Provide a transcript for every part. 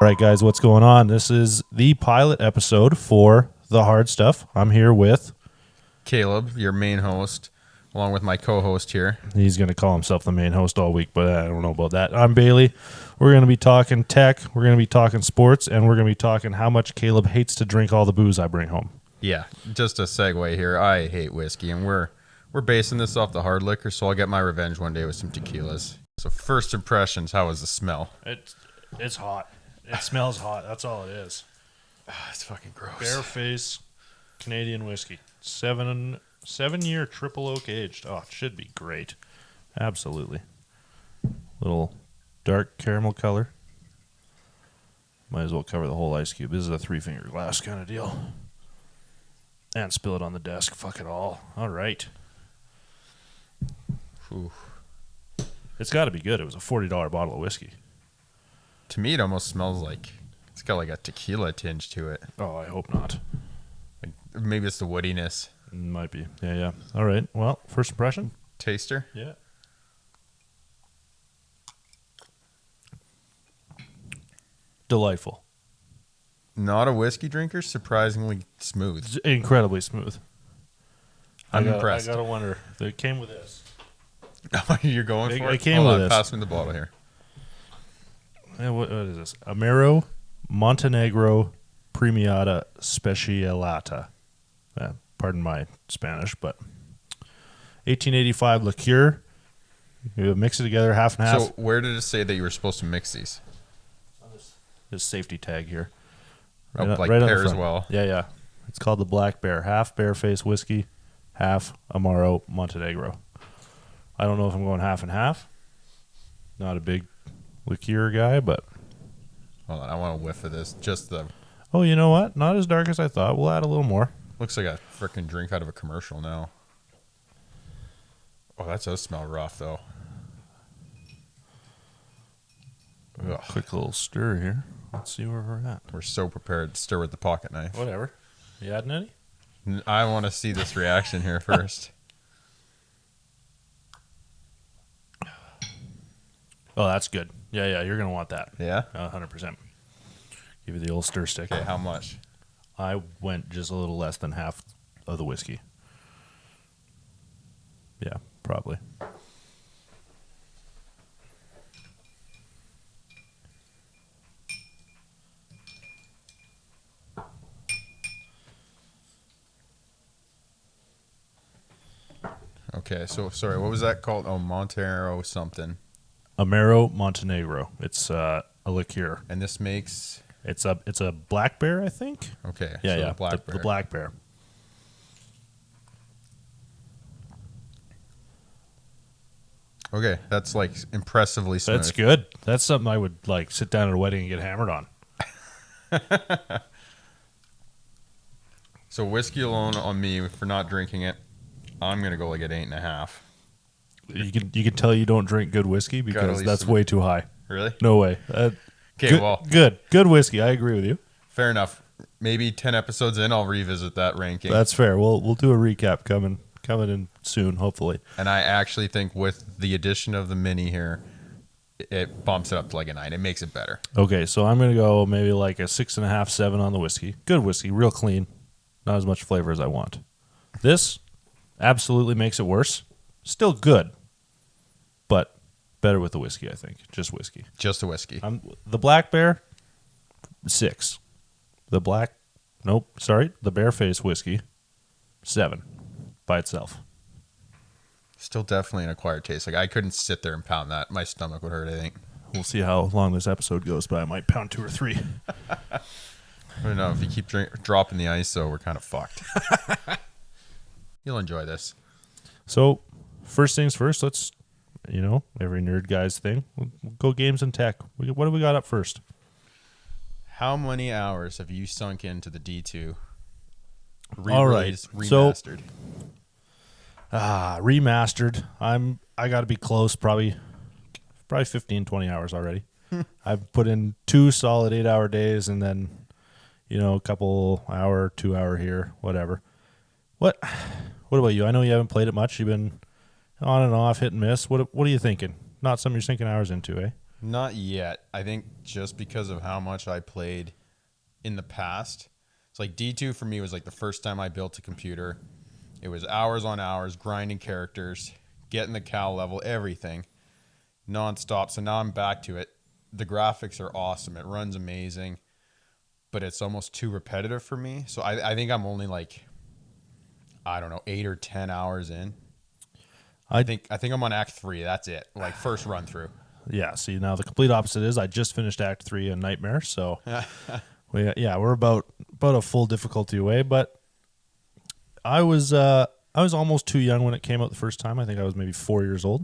All right, guys, what's going on? This is the pilot episode for The Hard Stuff. I'm here with... Caleb, your main host, along with my co-host here. He's going to call himself the main host all week, but I don't know about that. I'm Bailey. We're going to be talking tech, we're going to be talking sports, and we're going to be talking how much Caleb hates to drink all the booze I bring home. Yeah, just a segue here. I hate whiskey, and we're basing this off the hard liquor, so I'll get my revenge one day with some tequilas. So first impressions, how was the smell? It's hot. It smells hot. That's all it is. It's fucking gross. Bareface Canadian whiskey. 7-year triple oak aged. Oh, it should be great. Absolutely. Little dark caramel color. Might as well cover the whole ice cube. This is a 3-finger glass kind of deal. And spill it on the desk. Fuck it all. All right. Ooh. It's got to be good. It was a $40 bottle of whiskey. To me, it almost smells like it's got like a tequila tinge to it. Oh, I hope not. Like, maybe it's the woodiness. Might be. Yeah. All right. Well, first impression? Taster? Yeah. Delightful. Not a whiskey drinker, surprisingly smooth. It's incredibly smooth. I'm impressed. I gotta wonder. It came with this. You're going for it? It came with this. Pass me the bottle here. Yeah, what is this? Amaro Montenegro Premiata Specialata. Pardon my Spanish, but 1885 liqueur. You mix it together, half and half. So where did it say that you were supposed to mix these? This safety tag here. Right, Right like on the pear as front. well. Yeah. It's called the Black Bear. Half Bareface whiskey, half Amaro Montenegro. I don't know if I'm going half and half. Not a big liqueur guy, but... Hold on, I want a whiff of this. Just the... Oh, you know what? Not as dark as I thought. We'll add a little more. Looks like a freaking drink out of a commercial now. Oh, that does smell rough, though. Ugh. Quick little stir here. Let's see where we're at. We're so prepared to stir with the pocket knife. Whatever. You adding any? I want to see this reaction here first. Oh, that's good. Yeah, you're going to want that. Yeah? 100%. Give you the old stir stick. Okay, how much? I went just a little less than half of the whiskey. Yeah, probably. Okay, so, sorry, what was that called? Oh, Montero something. Amaro Montenegro. It's a liqueur. And this makes... It's a black bear, I think. Okay, Yeah. The black bear. The black bear. Okay, that's like impressively smooth. That's good. That's something I would like sit down at a wedding and get hammered on. So whiskey alone on me for not drinking it, I'm going to go like at 8.5. You can tell you don't drink good whiskey because that's way too high. Really? No way. Okay, well. Good whiskey. I agree with you. Fair enough. Maybe 10 episodes in, I'll revisit that ranking. That's fair. We'll do a recap coming in soon, hopefully. And I actually think with the addition of the mini here, it bumps it up to like a 9. It makes it better. Okay, so I'm gonna go maybe like a 6.5, 7 on the whiskey. Good whiskey, real clean. Not as much flavor as I want. This absolutely makes it worse. Still good, but better with the whiskey, I think. Just whiskey. Just the whiskey. The Black Bear, 6. The Bareface whiskey, 7 by itself. Still definitely an acquired taste. Like I couldn't sit there and pound that. My stomach would hurt, I think. We'll see how long this episode goes, but I might pound 2 or 3. I don't know. If you keep dropping the ice, though, we're kind of fucked. You'll enjoy this. So, first things first, let's, every nerd guy's thing. We'll go games and tech. What do we got up first? How many hours have you sunk into the D2? All right. Remastered. Remastered. I got to be close, probably 15, 20 hours already. I've put in 2 solid 8-hour days and then, a couple hour, 2 hour here, whatever. What about you? I know you haven't played it much. You've been on and off, hit and miss. What are you thinking? Not something you're sinking hours into, eh? Not yet. I think just because of how much I played in the past. It's like D2 for me was like the first time I built a computer. It was hours on hours, grinding characters, getting the cow level, everything, nonstop. So now I'm back to it. The graphics are awesome. It runs amazing, but it's almost too repetitive for me. So I think I'm only like, I don't know, 8 or 10 hours in. I think I'm on Act 3. That's it. Like first run through. Yeah, see, now the complete opposite is I just finished Act 3 in Nightmare, so we're about a full difficulty away, but I was almost too young when it came out the first time. I think I was maybe 4 years old.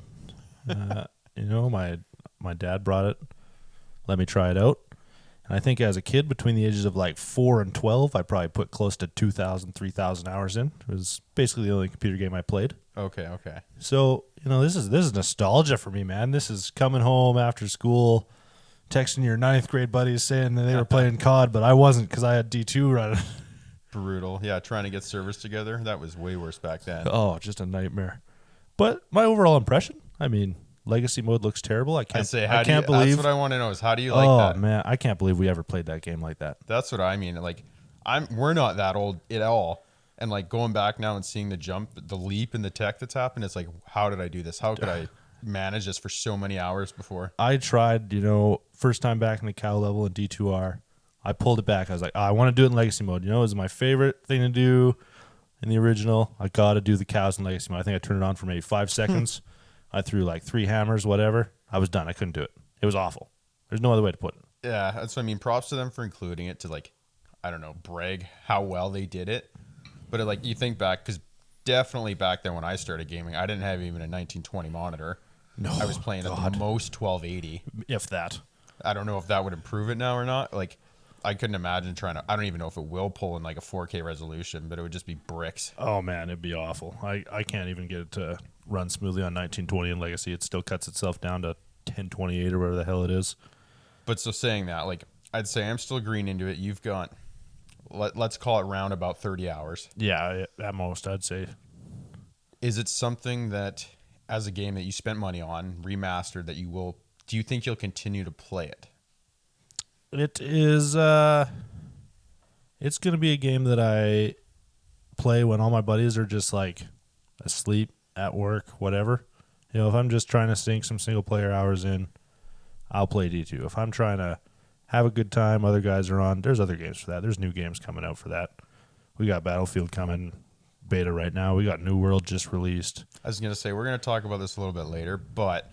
My dad brought it, let me try it out. And I think as a kid between the ages of like 4 and 12, I probably put close to 2,000, 3,000 hours in. It was basically the only computer game I played. Okay. So, this is nostalgia for me, man. This is coming home after school, texting your ninth grade buddies saying that they were playing COD, but I wasn't because I had D2 running. Brutal. Yeah, trying to get servers together. That was way worse back then. Oh, just a nightmare. But my overall impression, I mean, legacy mode looks terrible. I can't believe. That's what I want to know is how do you like that? Oh man, I can't believe we ever played that game like that. That's what I mean. Like, we're not that old at all, and like going back now and seeing the jump, the leap in the tech that's happened. It's like, how did I do this? How could I manage this for so many hours before? I tried, first time back in the cow level in D2R. I pulled it back. I was like, I want to do it in legacy mode. It was my favorite thing to do in the original. I got to do the cows in legacy mode. I think I turned it on for maybe 5 seconds. I threw like 3 hammers, whatever. I was done. I couldn't do it. It was awful. There's no other way to put it. Yeah, that's what I mean. Props to them for including it to like, I don't know, brag how well they did it. But like you think back, because definitely back then when I started gaming, I didn't have even a 1920 monitor. No, I was playing at the most 1280. If that. I don't know if that would improve it now or not. Like, I couldn't imagine trying to. I don't even know if it will pull in like a 4K resolution, but it would just be bricks. Oh man, it'd be awful. I can't even get it to run smoothly on 1920 in Legacy. It still cuts itself down to 1028 or whatever the hell it is. But so saying that, like, I'd say I'm still green into it. You've got, let's call it round about 30 hours. Yeah, at most, I'd say. Is it something that, as a game that you spent money on, remastered, that you will? Do you think you'll continue to play it? It is. It's going to be a game that I play when all my buddies are just like asleep, at work, whatever. If I'm just trying to sink some single player hours in, I'll play D2. If I'm trying to have a good time, other guys are on. There's other games for that. There's new games coming out for that. We got Battlefield coming beta right now. We got New World just released. I was going to say, we're going to talk about this a little bit later, but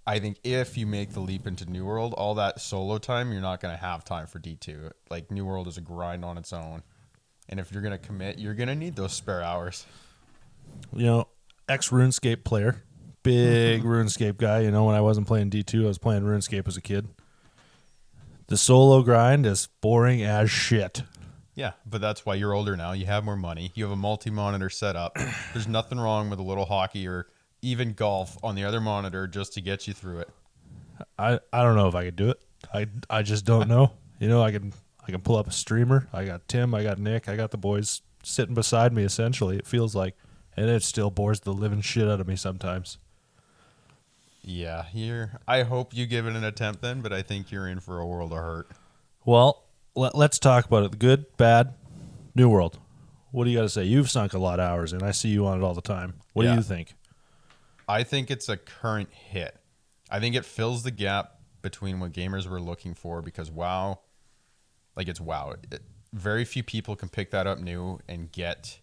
I think if you make the leap into New World, all that solo time, you're not going to have time for D2. Like, New World is a grind on its own. And if you're going to commit, you're going to need those spare hours. Ex-RuneScape player. Big RuneScape guy. When I wasn't playing D2, I was playing RuneScape as a kid. The solo grind is boring as shit. Yeah, but that's why you're older now. You have more money. You have a multi-monitor setup. There's nothing wrong with a little hockey or even golf on the other monitor just to get you through it. I don't know if I could do it. I just don't know. I can pull up a streamer. I got Tim, I got Nick, I got the boys sitting beside me essentially, it feels like. And it still bores the living shit out of me sometimes. Yeah, I hope you give it an attempt then, but I think you're in for a world of hurt. Well, let's talk about it. The good, bad, New World. What do you got to say? You've sunk a lot of hours in. I see you on it all the time. What do you think? I think it's a current hit. I think it fills the gap between what gamers were looking for because WoW, it's WoW. Very few people can pick that up new and get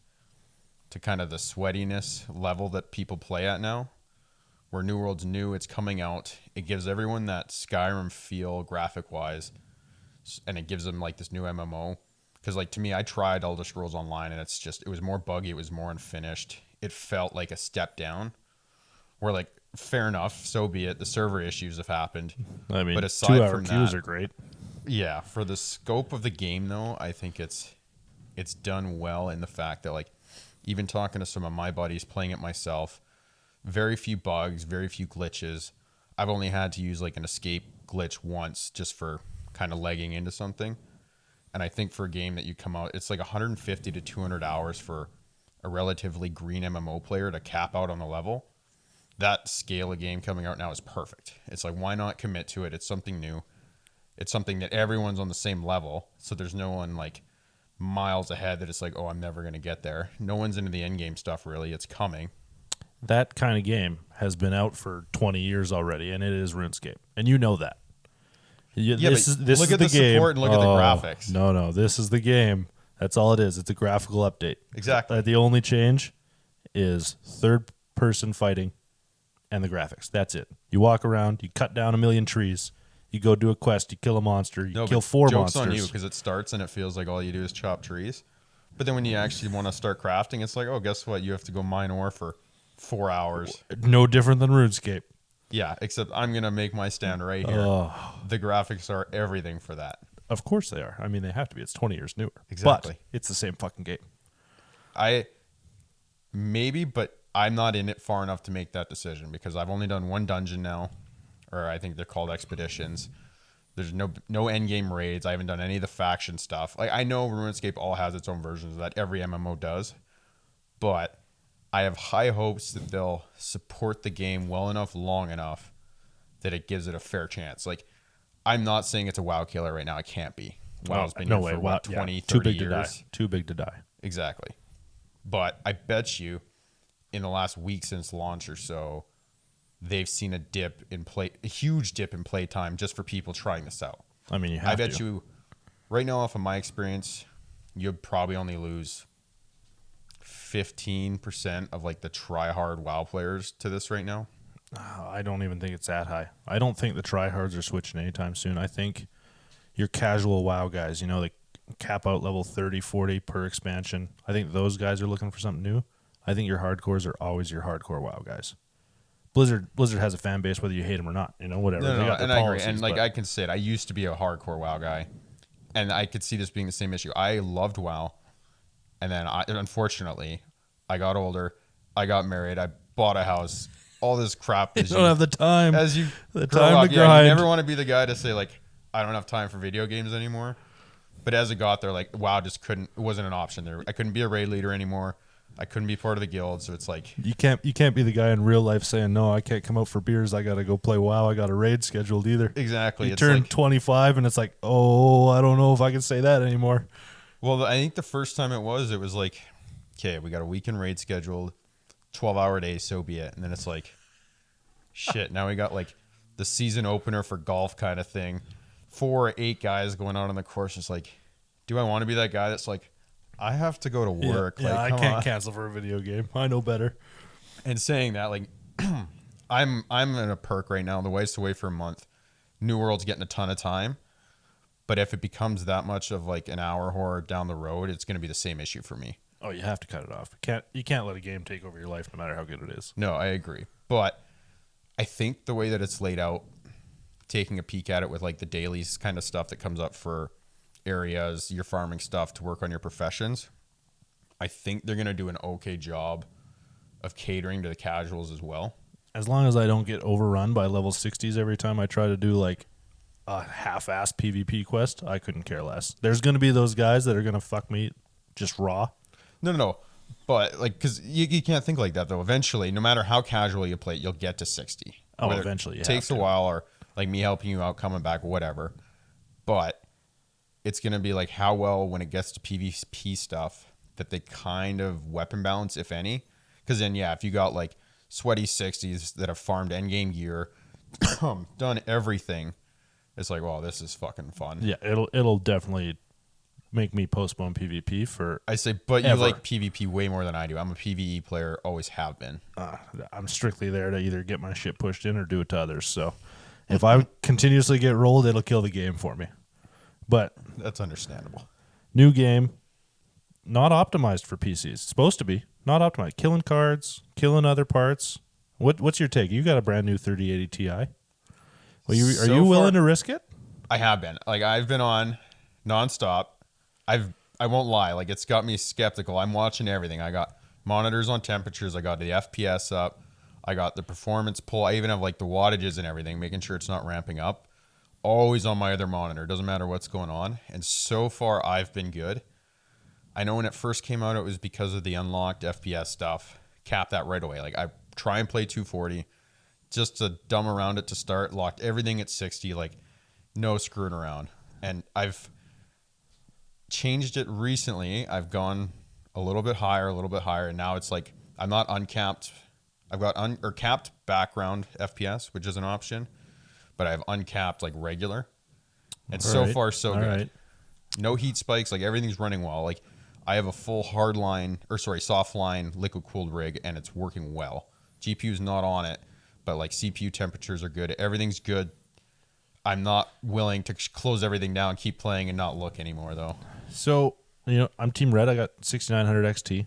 to kind of the sweatiness level that people play at now. Where New World's new, it's coming out. It gives everyone that Skyrim feel graphic-wise, and it gives them like this new MMO. Because to me, I tried Elder Scrolls Online, and it was more buggy, it was more unfinished. It felt like a step down. Where fair enough, so be it. The server issues have happened. I mean, but aside 2-hour from queues that, are great. Yeah, for the scope of the game though, I think it's done well in the fact that even talking to some of my buddies playing it myself, very few bugs, very few glitches. I've only had to use an escape glitch once just for kind of legging into something. And I think for a game that you come out, it's 150 to 200 hours for a relatively green MMO player to cap out on the level. that scale of game coming out now is perfect. It's like, why not commit to it? It's something new. It's something that everyone's on the same level. So there's no one like miles ahead that it's like, oh, I'm never going to get there. No one's into the end game stuff really. It's coming. That kind of game has been out for 20 years already, and it is RuneScape. And you know that. This is look at the the game. support and look at the graphics. No, this is the game. That's all it is. It's a graphical update. Exactly. The only change is third-person fighting and the graphics. That's it. You walk around, you cut down a million trees, you go do a quest, you kill a monster, you kill 4 joke's monsters. on you because it starts and it feels like all you do is chop trees. But then when you actually want to start crafting, it's like, oh, guess what? You have to go mine ore for 4 hours. No different than RuneScape. Yeah, except I'm going to make my stand right here. The graphics are everything for that. Of course they are. I mean, they have to be. It's 20 years newer. Exactly. But it's the same fucking game. But I'm not in it far enough to make that decision because I've only done one dungeon now, or I think they're called expeditions. There's no end game raids. I haven't done any of the faction stuff. Like, I know RuneScape all has its own versions of that. Every MMO does. But I have high hopes that they'll support the game well enough, long enough that it gives it a fair chance. Like, I'm not saying it's a WoW killer right now. It can't be. WoW's been here for what, 20, 30 Too big years. to die. Too big to die. Exactly. But I bet you in the last week since launch or so, they've seen a huge dip in play time just for people trying this out. I mean, I bet you right now, off of my experience, you'd probably only lose 15% of like the try-hard WoW players to this right now. I don't even think it's that high. I don't think the tryhards are switching anytime soon. I think your casual WoW guys, they cap out level 30, 40 per expansion. I think those guys are looking for something new. I think your hardcores are always your hardcore WoW guys. Blizzard has a fan base whether you hate them or not. Whatever. No, and I agree. And like I can say it, I used to be a hardcore WoW guy, and I could see this being the same issue. I loved WoW, and then unfortunately, I got older, I got married, I bought a house. All this crap. You don't have the time. As you the grow time up, to grind. you never want to be the guy to say like, I don't have time for video games anymore. But as it got there, like, WoW just couldn't. It wasn't an option there. I couldn't be a raid leader anymore. I couldn't be part of the guild. So it's like you can't be the guy in real life saying no. I can't come out for beers. I got to go play WoW. I got a raid scheduled either. Exactly. You turn 25 and it's like, oh, I don't know if I can say that anymore. Well, I think the first time it was like, okay, we got a weekend raid scheduled, 12-hour days, so be it. And then it's like, shit, now we got like the season opener for golf kind of thing. 4 or 8 guys going out on the course. It's like, do I want to be that guy that's like, I have to go to work. Yeah, like, I can't cancel for a video game. I know better. And saying that, like, I'm in a perk right now. The wife's away for a month. New World's getting a ton of time. But if it becomes that much of like an hour horror down the road, it's going to be the same issue for me. Oh, you have to cut it off. You can't let a game take over your life no matter how good it is. No, I agree. But I think the way that it's laid out, taking a peek at it with like the dailies kind of stuff that comes up for areas, your farming stuff to work on your professions, I think they're going to do an okay job of catering to the casuals as well. As long as I don't get overrun by level 60s every time I try to do like a half-ass PvP quest, I couldn't care less. There's going to be those guys that are going to fuck me just raw. No. But like, because you can't think like that though. Eventually, no matter how casual you play, you'll get to 60. Oh, eventually. It takes a while, or like me helping you out, coming back, whatever. But it's going to be like how well when it gets to PvP stuff that they kind of weapon balance, if any. Because then, yeah, if you got like sweaty 60s that have farmed endgame gear, done everything, it's like, well, this is fucking fun. Yeah, it'll definitely make me postpone PvP for I say, but ever. You like PvP way more than I do. I'm a PvE player, always have been. I'm strictly there to either get my shit pushed in or do it to others. So if I continuously get rolled, it'll kill the game for me. But that's understandable. New game, not optimized for PCs. It's supposed to be not optimized. Killing cards, killing other parts. What's your take? You got a brand new 3080 Ti. Well, are you willing to risk it? I have been. Like, I've been on nonstop. I won't lie. Like, it's got me skeptical. I'm watching everything. I got monitors on temperatures. I got the FPS up. I got the performance pull. I even have like the wattages and everything, making sure it's not ramping up. Always on my other monitor. Doesn't matter what's going on. And so far, I've been good. I know when it first came out, it was because of the unlocked FPS stuff. Capped that right away. Like, I try and play 240, just to dumb around it to start. Locked everything at 60, like no screwing around. And I've changed it recently. I've gone a little bit higher, and now it's like I'm not uncapped. I've got capped background FPS, which is an option, but I have uncapped like regular. And so far so good. Right. No heat spikes, like everything's running well. Like I have a full soft line liquid cooled rig and it's working well. GPU's not on it, but like CPU temperatures are good. Everything's good. I'm not willing to close everything down, keep playing and not look anymore though. So, I'm Team Red. I got 6900 XT.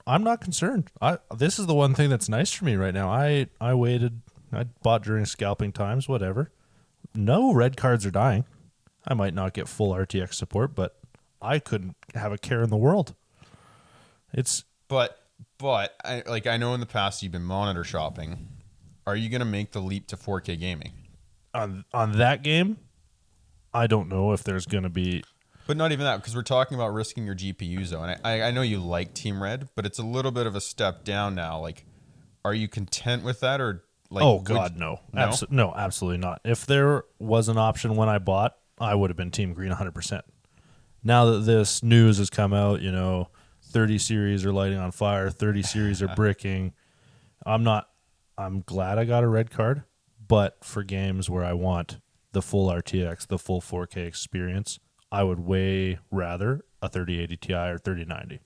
I'm not concerned. This is the one thing that's nice for me right now. I waited. I bought during scalping times, whatever. No red cards are dying. I might not get full RTX support, but I couldn't have a care in the world. But I know in the past you've been monitor shopping. Are you going to make the leap to 4K gaming? On that game, I don't know if there's going to be. But not even that, because we're talking about risking your GPU zone. I know you like Team Red, but it's a little bit of a step down now. Like, are you content with that, or like? Oh God, no, no, absolutely not. If there was an option when I bought, I would have been Team Green 100%. Now that this news has come out, 30 series are lighting on fire, 30 series are bricking. I'm glad I got a red card, but for games where I want the full RTX, the full 4K experience, I would way rather a 3080 Ti or 3090.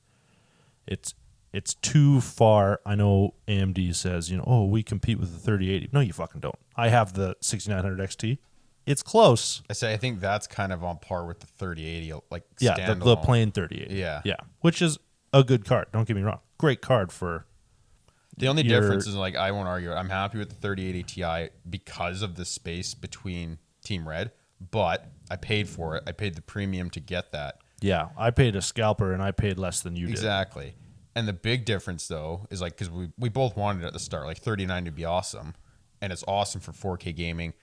It's too far. I know AMD says, we compete with the 3080. No, you fucking don't. I have the 6900 XT. It's close. I think that's kind of on par with the 3080, like the plain 3080. Yeah, which is a good card. Don't get me wrong, great card for. The only difference is like I won't argue. I'm happy with the 3080 Ti because of the space between Team Red, but I paid for it. I paid the premium to get that. Yeah, I paid a scalper and I paid less than you did. Exactly. And the big difference though is like because we both wanted it at the start, like 3090 would be awesome, and it's awesome for 4K gaming.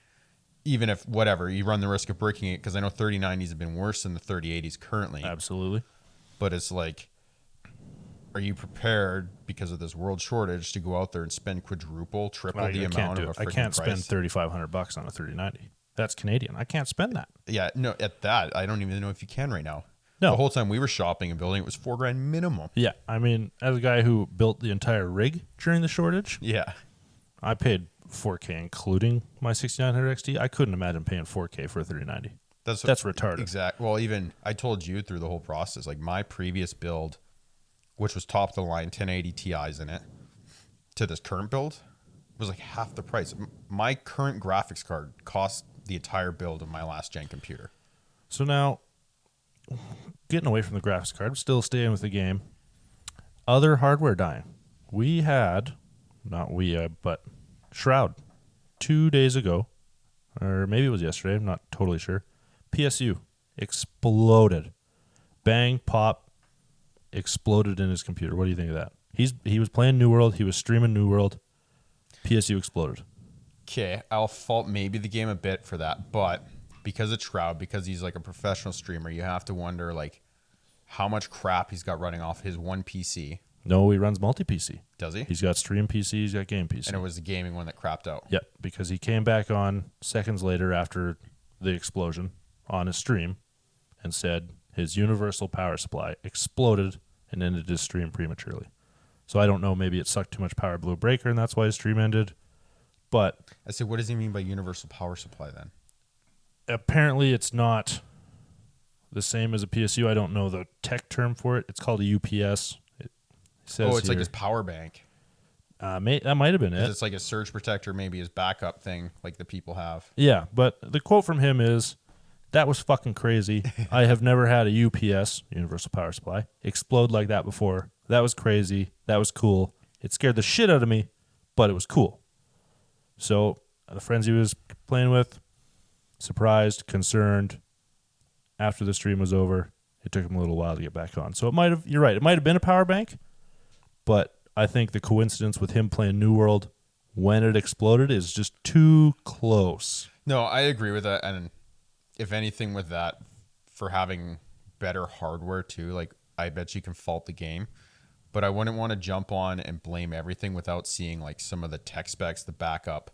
Even if whatever you run the risk of breaking it, because I know 3090s have been worse than the 3080s currently. Absolutely. But it's like, are you prepared because of this world shortage to go out there and spend quadruple, triple the amount of a freaking price? I can't spend $3,500 on a 3090. That's Canadian. I can't spend that. Yeah, no, at that I don't even know if you can right now. No. The whole time we were shopping and building, it was $4,000 minimum. Yeah, I mean, as a guy who built the entire rig during the shortage, yeah, I paid 4K including my 6900 XT. I couldn't imagine paying 4K for a 3090. That's retarded. Exactly. Well, even I told you through the whole process, like my previous build, which was top of the line, 1080 Ti's in it, to this current build, was like half the price. My current graphics card cost the entire build of my last gen computer. So now, getting away from the graphics card, still staying with the game. Other hardware dying. We had, but Shroud, 2 days ago, or maybe it was yesterday, I'm not totally sure. PSU exploded. Bang, pop, exploded in his computer. What do you think of that? He was playing New World, he was streaming New World, PSU exploded. Okay, I'll fault maybe the game a bit for that, but because it's Shroud, because he's like a professional streamer, you have to wonder like how much crap he's got running off his one PC. No, he runs multi-PC. Does he? He's got stream PC, he's got game PC. And it was the gaming one that crapped out. Yep, because he came back on seconds later after the explosion on his stream and said his universal power supply exploded and ended his stream prematurely. So I don't know, maybe it sucked too much power, blew a breaker, and that's why his stream ended. But I said, what does he mean by universal power supply then? Apparently it's not the same as a PSU. I don't know the tech term for it. It's called a UPS. It's like his power bank. That might have been it. It's like a surge protector, maybe his backup thing like the people have. Yeah, but the quote from him is, that was fucking crazy. I have never had a UPS, universal power supply, explode like that before. That was crazy. That was cool. It scared the shit out of me, but it was cool. So the friends he was playing with, surprised, concerned. After the stream was over, it took him a little while to get back on. So you're right, it might have been a power bank, but I think the coincidence with him playing New World when it exploded is just too close. No, I agree with that. And if anything with that, for having better hardware too, like I bet you can fault the game. but I wouldn't want to jump on and blame everything without seeing like some of the tech specs, the backup.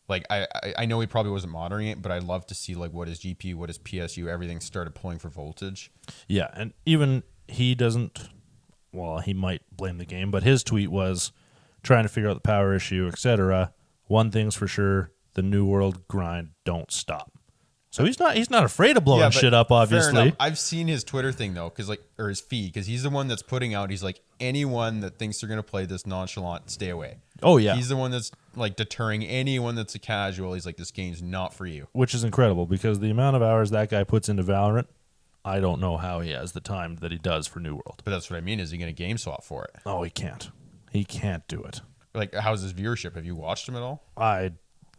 Like I know he probably wasn't monitoring it, but I'd love to see like what his GPU, what his PSU, everything started pulling for voltage. Yeah, and even he doesn't. Well, he might blame the game, but his tweet was trying to figure out the power issue, etc. One thing's for sure: the New World grind don't stop. So he's not afraid of blowing but shit up. fair Obviously, enough. I've seen his Twitter thing though, or his feed, because he's the one that's putting out. He's like, anyone that thinks they're gonna play this nonchalant, stay away. Oh yeah, He's the one that's like deterring anyone that's a casual. He's like, this game's not for you. which is incredible because the amount of hours that guy puts into Valorant, I don't know how he has the time that he does for New World. But that's what I mean. Is he gonna game swap for it? Oh, he can't. He can't do it. Like, how's his viewership? Have you watched him at all?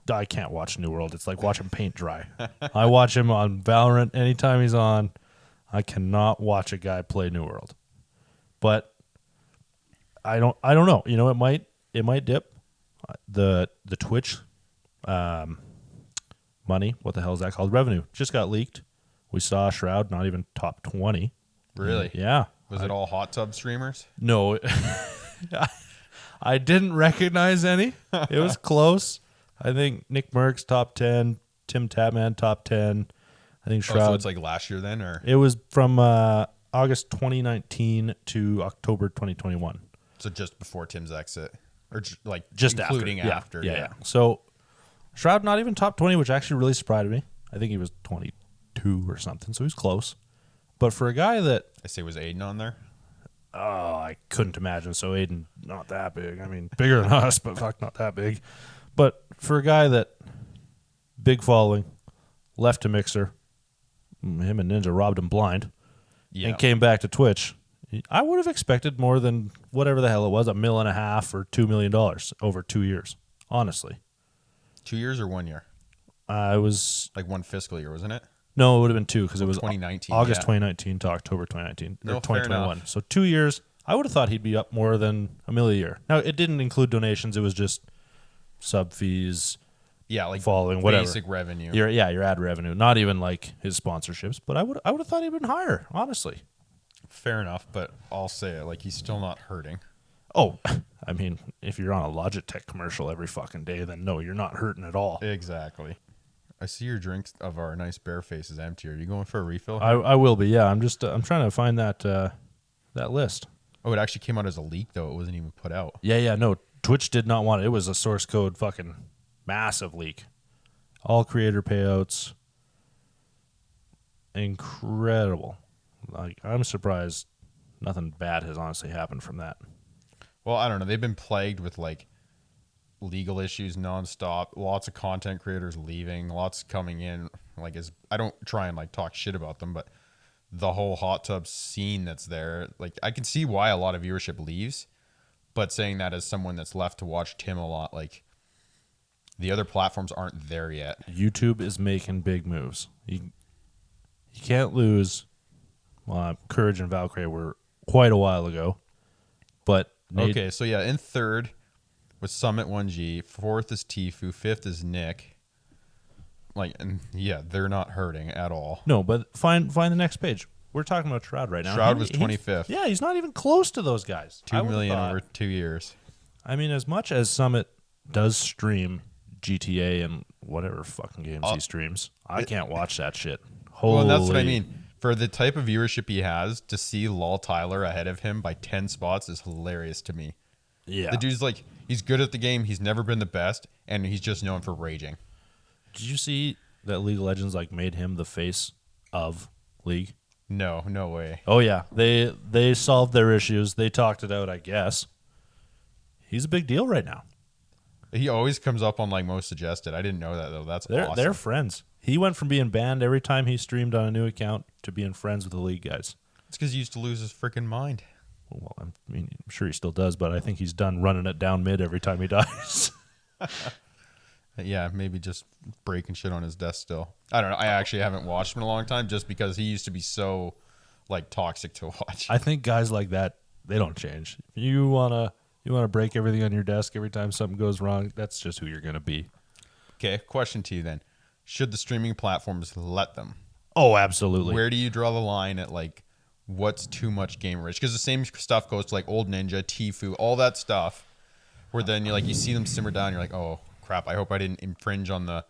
I can't watch New World. It's like watching paint dry. I watch him on Valorant anytime he's on. I cannot watch a guy play New World. But I don't know. You know, it might dip. The Twitch money, what the hell is that called? Revenue just got leaked. We saw Shroud not even top 20. Really? Yeah. Was it all hot tub streamers? No. I didn't recognize any. It was close. I think Nick Merckx top 10, Tim Tapman top 10. I think Shroud. So it's like last year then, or It was from August 2019 to October 2021. so just before Tim's exit, or Just including after. after? Yeah. So Shroud not even top 20, which actually really surprised me. I think he was 22 or something, so he's close. But for a guy that I say, was Aiden on there? Oh, I couldn't imagine. So Aiden, not that big. I mean, bigger than us, but fuck, not that big. But for a guy that big following, left to Mixer, him and Ninja robbed him blind, and came back to Twitch. I would have expected more than whatever the hell it was, $1.5 million or $2 million over 2 years. Honestly, 2 years or 1 year? I was Like one fiscal year, wasn't it? no, it would have been two because it was 2019, August yeah. 2019 to October 2019 No, or fair 2021. enough. So 2 years. I would have thought he'd be up more than $1 million a year. Now it didn't include donations. It was just sub fees, Yeah, like following whatever basic revenue. your ad revenue. Not even like his sponsorships. But I would have thought he'd been higher. Honestly. Fair enough, but I'll say it, like, he's still not hurting. Oh, I mean, if you're on a Logitech commercial every fucking day, then no, you're not hurting at all. Exactly. I see your drink of our nice bear face is empty. Are you going for a refill? I will be. Yeah, I'm just I'm trying to find that that list. Oh, it actually came out as a leak, though. It wasn't even put out. Yeah, no. Twitch did not want it. It was a source code fucking massive leak. All creator payouts. Incredible. Like, I'm surprised nothing bad has honestly happened from that. Well, I don't know. They've been plagued with, like, legal issues nonstop. Lots of content creators leaving. Lots coming in. Like, I don't try and, like, talk shit about them, but the whole hot tub scene that's there, like, I can see why a lot of viewership leaves. But saying that as someone that's left to watch Tim a lot, like, the other platforms aren't there yet. YouTube is making big moves. You can't lose. Well, Courage and Valkyrie were quite a while ago. But Okay, so yeah, in third was Summit 1G. Fourth is Tifu. Fifth is Nick. Like, and yeah, they're not hurting at all. No, but find the next page. We're talking about Shroud right now. Shroud was 25th. Yeah, he's not even close to those guys. 2 million over 2 years. I mean, as much as Summit does stream GTA and whatever fucking games he streams, I can't watch that shit. Holy. Well, and that's what I mean. For the type of viewership he has, to see Lol Tyler ahead of him by 10 spots is hilarious to me. Yeah. The dude's like, he's good at the game. He's never been the best, and he's just known for raging. Did you see that League of Legends like made him the face of League? No way. Oh yeah, they solved their issues. They talked it out, I guess. He's a big deal right now. He always comes up on like most suggested. I didn't know that though. That's awesome. They're friends. He went from being banned every time he streamed on a new account to being friends with the League guys. It's because he used to lose his freaking mind. Well, I mean, I'm sure he still does, but I think he's done running it down mid every time he dies. Yeah, maybe just breaking shit on his desk still. I don't know. I actually haven't watched him in a long time just because he used to be so like toxic to watch. I think guys like that, they don't change. If you wanna break everything on your desk every time something goes wrong, that's just who you're gonna be. Okay, question to you then. Should the streaming platforms let them? Oh, absolutely. Where do you draw the line at like what's too much gamer rage? Because the same stuff goes to like Old Ninja, Tfue, all that stuff. Where then you see them simmer down. You're like, oh crap! I hope I didn't infringe on the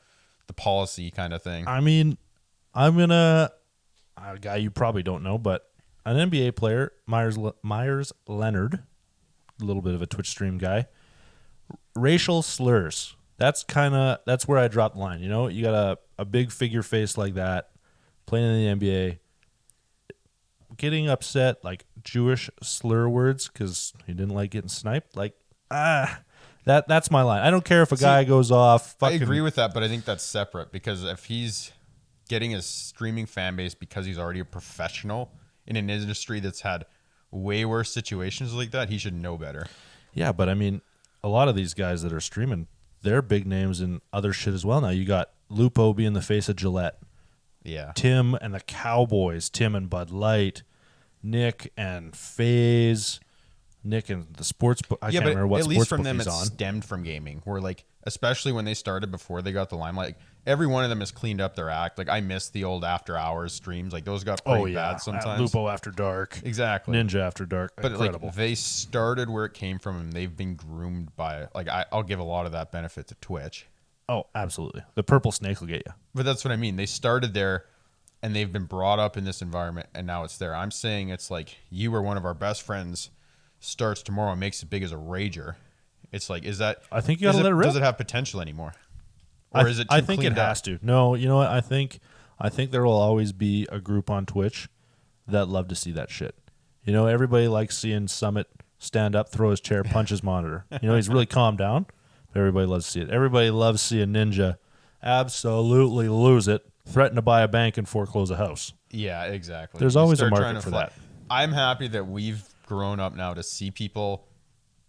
policy kind of thing. I mean, I'm gonna a guy you probably don't know, but an NBA player, Myers Leonard, a little bit of a Twitch stream guy. Racial slurs. That's where I drop the line. You know, you got a big figure face like that, playing in the NBA, getting upset like Jewish slur words because he didn't like getting sniped. Like, that's my line. I don't care if a guy goes off. I agree with that, but I think that's separate because if he's getting a streaming fan base because he's already a professional in an industry that's had way worse situations like that, he should know better. Yeah, but I mean, a lot of these guys that are streaming, they're big names in other shit as well now. You got Lupo being the face of Gillette. Yeah. Tim and the Cowboys, Tim and Bud Light, Nick and FaZe, Nick and the sports book. I can't remember what at least from them he's it's on. stemmed from gaming. Where like, especially when they started before they got the limelight, every one of them has cleaned up their act. Like I miss the old after hours streams. Like those got pretty bad sometimes. Lupo After Dark. Exactly. Ninja After Dark. But incredible. like they started where it came from and they've been groomed by like I'll give a lot of that benefit to Twitch. Oh, absolutely. The purple snake will get you. But that's what I mean. They started there and they've been brought up in this environment and now it's there. I'm saying it's like you or one of our best friends starts tomorrow and makes it big as a rager. It's like, is that... I think you got to let it rip. Does it have potential anymore? Or is it too I think it cleaned up? has to. No, you know what? I think there will always be a group on Twitch that love to see that shit. You know, everybody likes seeing Summit stand up, throw his chair, punch his monitor. You know, he's really calmed down. But everybody loves to see it. Everybody loves seeing Ninja absolutely lose it, threaten to buy a bank and foreclose a house. Yeah, exactly. There's You always a start market trying to for fly. that. I'm happy that we've grown up now to see people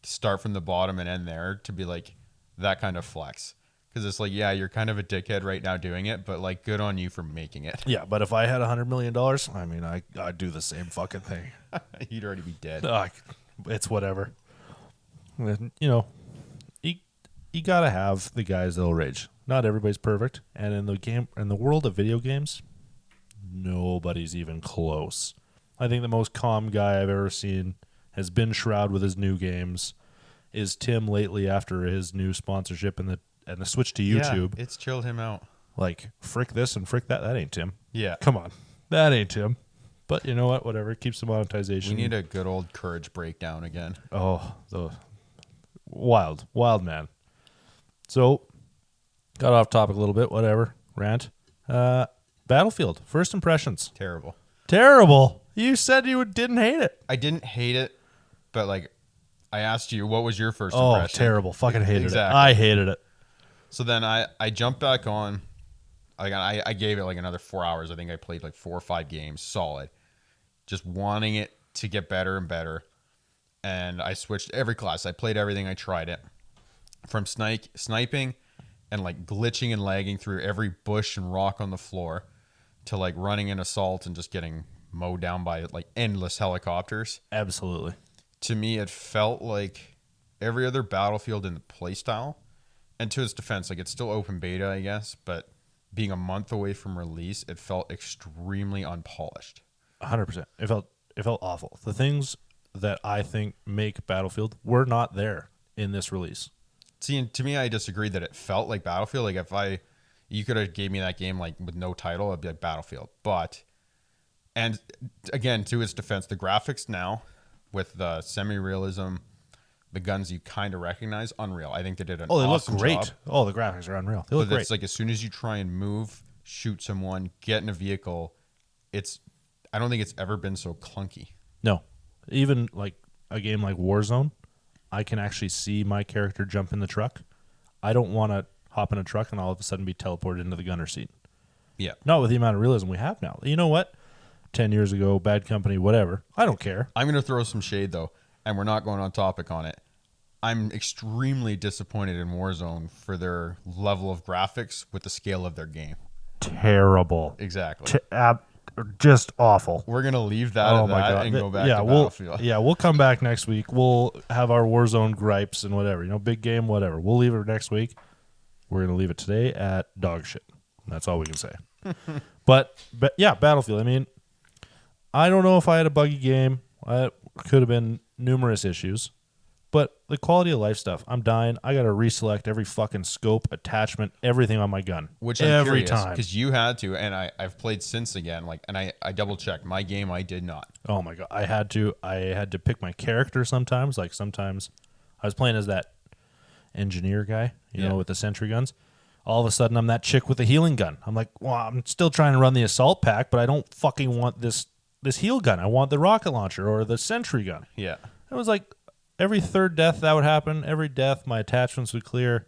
start from the bottom and end there to be like that kind of flex. Because it's like, yeah, you're kind of a dickhead right now doing it, but like good on you for making it. Yeah, but if I had $100 million, I mean, I'd do the same fucking thing. You'd already be dead. It's whatever. You know, you gotta have the guys that'll rage. Not everybody's perfect, and in the world of video games, nobody's even close. I think the most calm guy I've ever seen has been Shroud with his new games. Is Tim lately after his new sponsorship and the switch to YouTube? Yeah, it's chilled him out. Like frick this and frick that. That ain't Tim. Yeah, Come on, that ain't Tim. But you know what? Whatever. It keeps the monetization. we need a good old courage breakdown again. Oh, the wild man. So, got off topic a little bit. Whatever. Rant. Battlefield. First impressions. Terrible. Terrible. You said you didn't hate it. I didn't hate it, but like I asked you, what was your first Oh, impression? terrible. Fucking hated Exactly. it. I hated it. So then I jumped back on. Like I gave it like another 4 hours. I think I played like 4 or 5 games solid, just wanting it to get better and better. And I switched every class. I played everything. I tried it from sniping and like glitching and lagging through every bush and rock on the floor to like running an assault and just getting mowed down by like endless helicopters. Absolutely. To me, it felt like every other Battlefield in the playstyle. And to its defense, like it's still open beta, I guess, but being a month away from release, it felt extremely unpolished. 100%. It felt awful. The things that I think make Battlefield were not there in this release. See, and to me, I disagree that it felt like Battlefield. Like if you could have gave me that game like with no title, I'd be like Battlefield. But, and again, to its defense, the graphics now with the semi-realism, the guns you kind of recognize, unreal. I think they did an awesome look great. job. Oh, the graphics are unreal. They look But great. it's like as soon as you try and move, shoot someone, get in a vehicle, I don't think it's ever been so clunky. No. Even like a game like Warzone, I can actually see my character jump in the truck. I don't want to hop in a truck and all of a sudden be teleported into the gunner seat. Yeah. Not with the amount of realism we have now. You know what? 10 years ago, Bad Company, whatever. I don't care. I'm going to throw some shade, though, and we're not going on topic on it. I'm extremely disappointed in Warzone for their level of graphics with the scale of their game. Terrible. Exactly. Just awful. We're going to leave that at that and go back to Battlefield. We'll come back next week. We'll have our Warzone gripes and whatever. You know, big game, whatever. We'll leave it next week. We're going to leave it today at dog shit. That's all we can say. but yeah, Battlefield. I mean, I don't know if I had a buggy game. It could have been numerous issues. But the quality of life stuff, I'm dying. I got to reselect every fucking scope, attachment, everything on my gun. Which I'm every curious, time. because you had to, and I've played since again. Like, and I double checked my game. I did not. Oh my god, I had to pick my character sometimes. Like sometimes I was playing as that engineer guy, you know, with the sentry guns. All of a sudden, I'm that chick with the healing gun. I'm like, well, I'm still trying to run the assault pack, but I don't fucking want this heal gun. I want the rocket launcher or the sentry gun. Yeah. It was like every third death that would happen. Every death, my attachments would clear.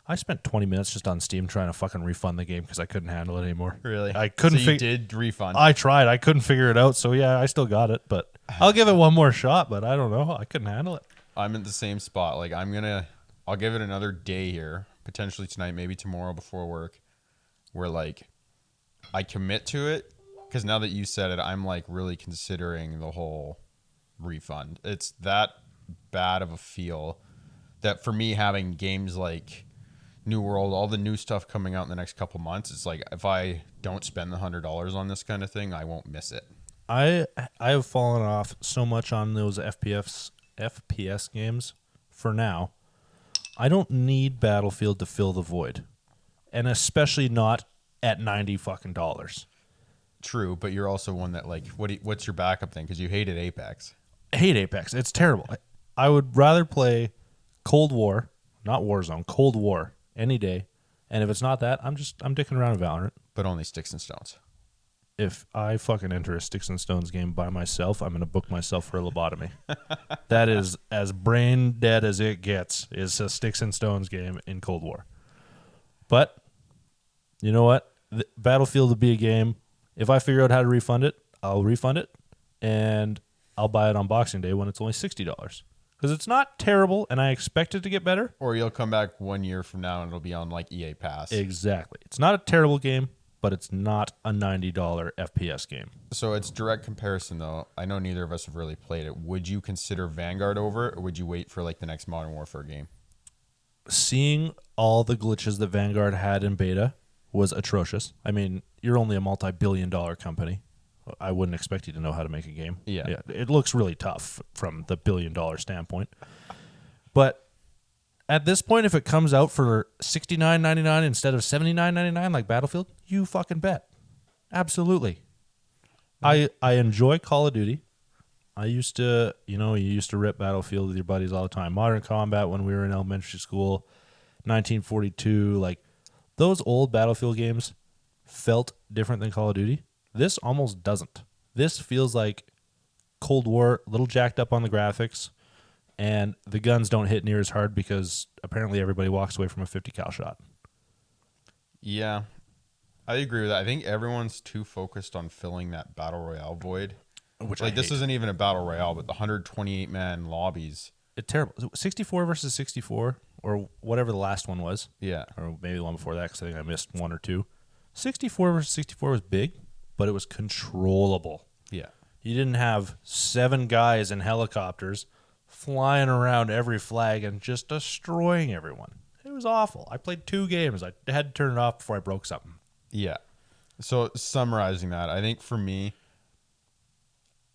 I spent 20 minutes just on Steam trying to fucking refund the game because I couldn't handle it anymore. Really? I couldn't. So you did refund? I tried. I couldn't figure it out. So yeah, I still got it, but I'll give it one more shot. But I don't know. I couldn't handle it. I'm in the same spot. Like, I'll give it another day here, potentially tonight, maybe tomorrow before work, where like I commit to it, because now that you said it, I'm like really considering the whole refund. It's that bad of a feel that for me, having games like New World, all the new stuff coming out in the next couple months, it's like if I don't spend the $100 on this kind of thing, I won't miss it. I have fallen off so much on those FPS games for now. I don't need Battlefield to fill the void, and especially not at $90 fucking dollars. True, but you're also one that like, what's your backup thing? Because you hated Apex. I hate Apex. It's terrible. I would rather play Cold War, not Warzone, Cold War any day. And if it's not that, I'm dicking around in Valorant. But only Sticks and Stones. If I fucking enter a Sticks and Stones game by myself, I'm going to book myself for a lobotomy. That is as brain dead as it gets, is a Sticks and Stones game in Cold War. But, you know what? Battlefield will be a game. If I figure out how to refund it, I'll refund it. And I'll buy it on Boxing Day when it's only $60. Because it's not terrible, and I expect it to get better. Or you'll come back 1 year from now and it'll be on like EA Pass. Exactly. It's not a terrible game, but it's not a $90 FPS game. So it's direct comparison, though. I know neither of us have really played it. Would you consider Vanguard over it, or would you wait for like the next Modern Warfare game? Seeing all the glitches that Vanguard had in beta was atrocious. I mean, you're only a multi-billion-dollar company. I wouldn't expect you to know how to make a game. Yeah. It looks really tough from the billion-dollar standpoint. But at this point, if it comes out for $69.99 instead of $79.99 like Battlefield, you fucking bet. Absolutely. I enjoy Call of Duty. I used to, you used to rip Battlefield with your buddies all the time. Modern Combat when we were in elementary school, 1942, like those old Battlefield games felt different than Call of Duty. This almost doesn't. This feels like Cold War, a little jacked up on the graphics, and the guns don't hit near as hard because apparently everybody walks away from a 50 cal shot. Yeah, I agree with that. I think everyone's too focused on filling that Battle Royale void. Which like, this isn't even a Battle Royale, but the 128-man lobbies. It's terrible. 64 versus 64, or whatever the last one was. Yeah. Or maybe the one before that, because I think I missed one or two. 64 versus 64 was big, but it was controllable. Yeah. You didn't have 7 guys in helicopters flying around every flag and just destroying everyone. It was awful. I played 2 games. I had to turn it off before I broke something. Yeah. So summarizing that, I think for me,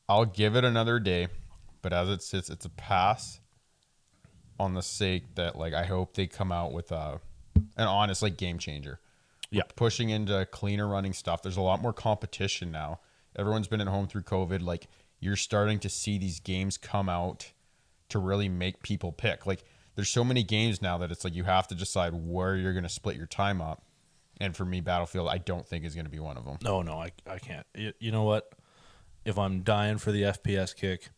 I'll give it another day, but as it sits, it's a pass on the sake that, like, I hope they come out with an honest, like, game changer. Yeah. Pushing into cleaner running stuff. There's a lot more competition now. Everyone's been at home through COVID. Like, you're starting to see these games come out to really make people pick. Like, there's so many games now that it's like you have to decide where you're going to split your time up. And for me, Battlefield, I don't think is going to be one of them. No, I can't. You know what? If I'm dying for the FPS kick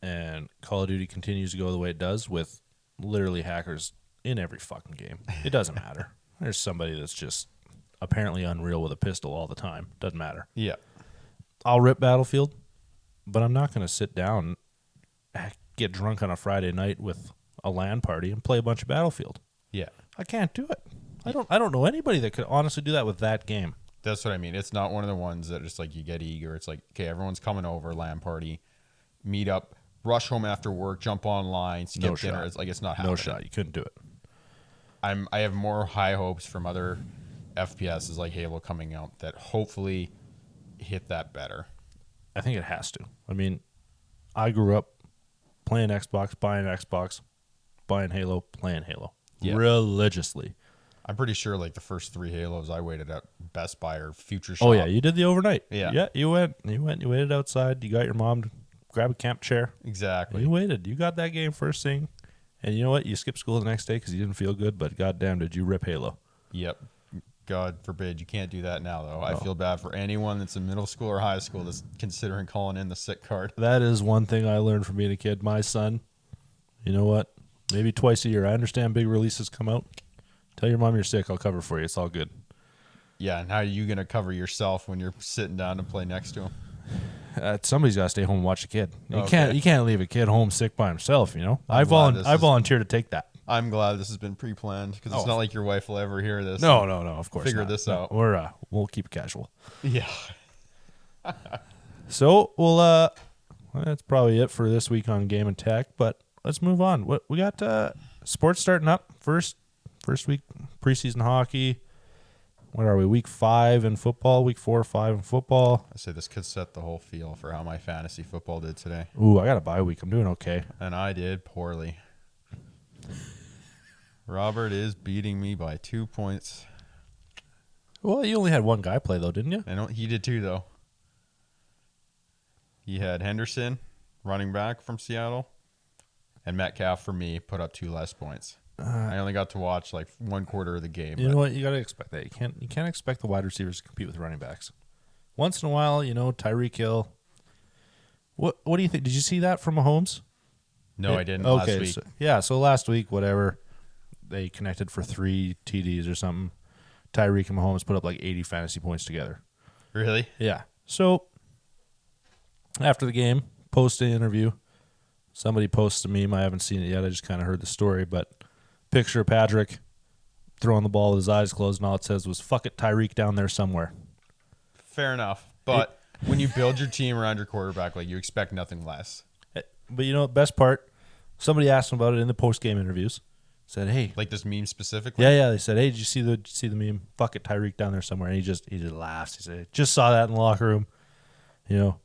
and Call of Duty continues to go the way it does with literally hackers in every fucking game, it doesn't matter. There's somebody that's just apparently unreal with a pistol all the time. Doesn't matter. Yeah. I'll rip Battlefield, but I'm not going to sit down, get drunk on a Friday night with a LAN party and play a bunch of Battlefield. Yeah. I can't do it. I don't know anybody that could honestly do that with that game. That's what I mean. It's not one of the ones that just like you get eager. It's like, okay, everyone's coming over, LAN party, meet up, rush home after work, jump online, skip No dinner. shot. It's like it's not happening. No shot. You couldn't do it. I have more high hopes from other FPSs like Halo coming out that hopefully hit that better. I think it has to. I mean, I grew up playing Xbox, buying Halo, playing Halo religiously. I'm pretty sure like the first 3 Halos I waited at Best Buy or Future Shop. Oh yeah, you did the overnight. Yeah. You waited outside. You got your mom to grab a camp chair. Exactly. You waited. You got that game first thing. And you know what? You skipped school the next day because you didn't feel good, but goddamn, did you rip Halo. Yep. God forbid you can't do that now, though. I feel bad for anyone that's in middle school or high school that's considering calling in the sick card. That is one thing I learned from being a kid. My son, you know what? Maybe twice a year. I understand big releases come out. Tell your mom you're sick. I'll cover for you. It's all good. Yeah, and how are you going to cover yourself when you're sitting down to play next to him? Somebody's got to stay home and watch the kid. You Okay. can't leave a kid home sick by himself. You know. I glad this is- volunteer to take that. I'm glad this has been pre-planned because it's not like your wife will ever hear this. No. Of course, Figure not. this No, out. We'll keep it casual. Yeah. So that's probably it for this week on Game and Tech. But let's move on. What we got? Sports starting up first week preseason hockey. What are we? Week 5 in football. Week 4 or 5 in football. I say this could set the whole feel for how my fantasy football did today. Ooh, I got a bye week. I'm doing okay. And I did poorly. Robert is beating me by 2 points. Well, you only had one guy play though, didn't you? I know he did too, though. He had Henderson, running back from Seattle, and Metcalf for me put up 2 less points. I only got to watch like 1/4 of the game. You know what? You got to expect that. You can't expect the wide receivers to compete with running backs. Once in a while, Tyreek Hill. What do you think? Did you see that from Mahomes? No, I didn't last week. So last week, whatever, they connected for 3 TDs or something. Tyreek and Mahomes put up like 80 fantasy points together. Really? Yeah. So after the game, post interview, somebody posts a meme. I haven't seen it yet. I just kind of heard the story, but picture of Patrick throwing the ball with his eyes closed, and all it says was "fuck it, Tyreek down there somewhere." Fair enough. But when you build your team around your quarterback, like you expect nothing less. But you know, best part, somebody asked him about it in the post game interviews. Said, "Hey, Like this meme specifically? yeah." They said, "Hey, did you see the meme? Fuck it, Tyreek down there somewhere." And he just laughs. He said, "Just saw that in the locker room." You know,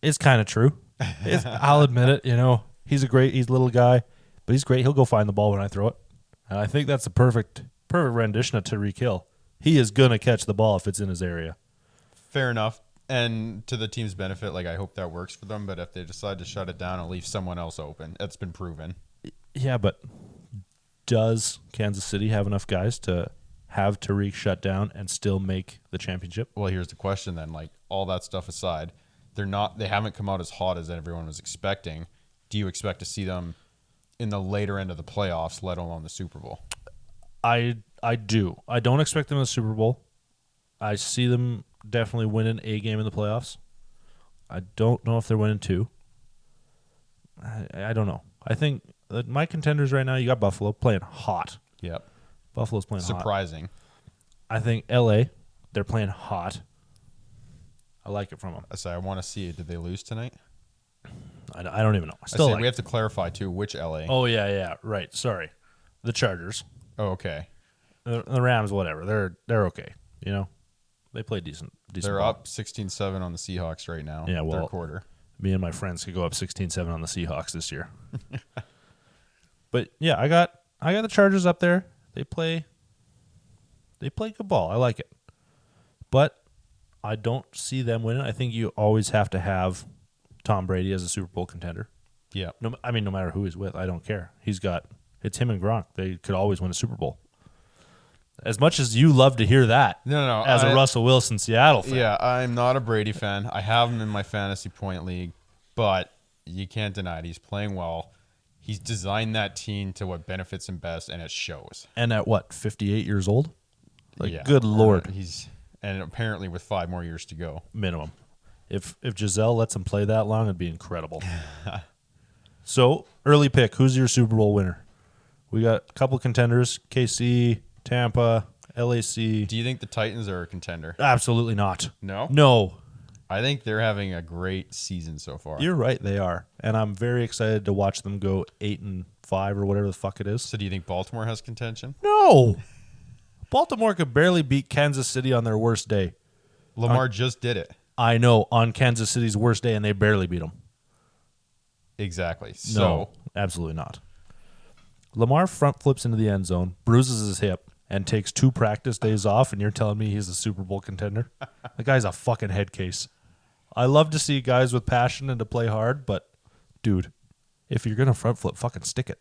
it's kind of true. I'll admit it. You know, he's a little guy, but he's great. He'll go find the ball when I throw it, and I think that's the perfect rendition of Tyreek Hill. He is gonna catch the ball if it's in his area. Fair enough. And to the team's benefit, like I hope that works for them. But if they decide to shut it down and leave someone else open, that's been proven. Yeah, but does Kansas City have enough guys to have Tariq shut down and still make the championship? Well, here's the question then. Like all that stuff aside, they haven't come out as hot as everyone was expecting. Do you expect to see them in the later end of the playoffs, let alone the Super Bowl? I do. I don't expect them in the Super Bowl. I see them definitely winning a game in the playoffs. I don't know if they're winning 2. I don't know. I think that my contenders right now, you got Buffalo playing hot. Yep. Buffalo's playing hot. Surprising. I think LA, they're playing hot. I like it from them. So I want to see it. Did they lose tonight? I don't even know. Still, we have to clarify too which LA. Oh yeah, right. Sorry, the Chargers, Oh, okay. the Rams, whatever. They're okay. You know, they play decent. They're ball. up 16-7 on the Seahawks right now. Yeah, well, third quarter. Me and my friends could go up 16-7 on the Seahawks this year. But yeah, I got the Chargers up there. They play good ball. I like it. But I don't see them winning. I think you always have to have Tom Brady as a Super Bowl contender. Yeah. No matter who he's with, I don't care. It's him and Gronk. They could always win a Super Bowl. As much as you love to hear that, No. as a Russell Wilson Seattle fan. Yeah, I'm not a Brady fan. I have him in my fantasy point league, but you can't deny it. He's playing well. He's designed that team to what benefits him best, and it shows. And at what, 58 years old? Yeah. Good Lord. And apparently with 5 more years to go. Minimum. If Giselle lets him play that long, it'd be incredible. So, early pick. Who's your Super Bowl winner? We got a couple contenders. KC, Tampa, LAC. Do you think the Titans are a contender? Absolutely not. No? No. I think they're having a great season so far. You're right, they are. And I'm very excited to watch them go 8-5 or whatever the fuck it is. So do you think Baltimore has contention? No. Baltimore could barely beat Kansas City on their worst day. Lamar just did it. I know, on Kansas City's worst day, and they barely beat them. Exactly. So No, absolutely not. Lamar front flips into the end zone, bruises his hip, and takes 2 practice days off, and you're telling me he's a Super Bowl contender? The guy's a fucking head case. I love to see guys with passion and to play hard, but, dude, if you're going to front flip, fucking stick it.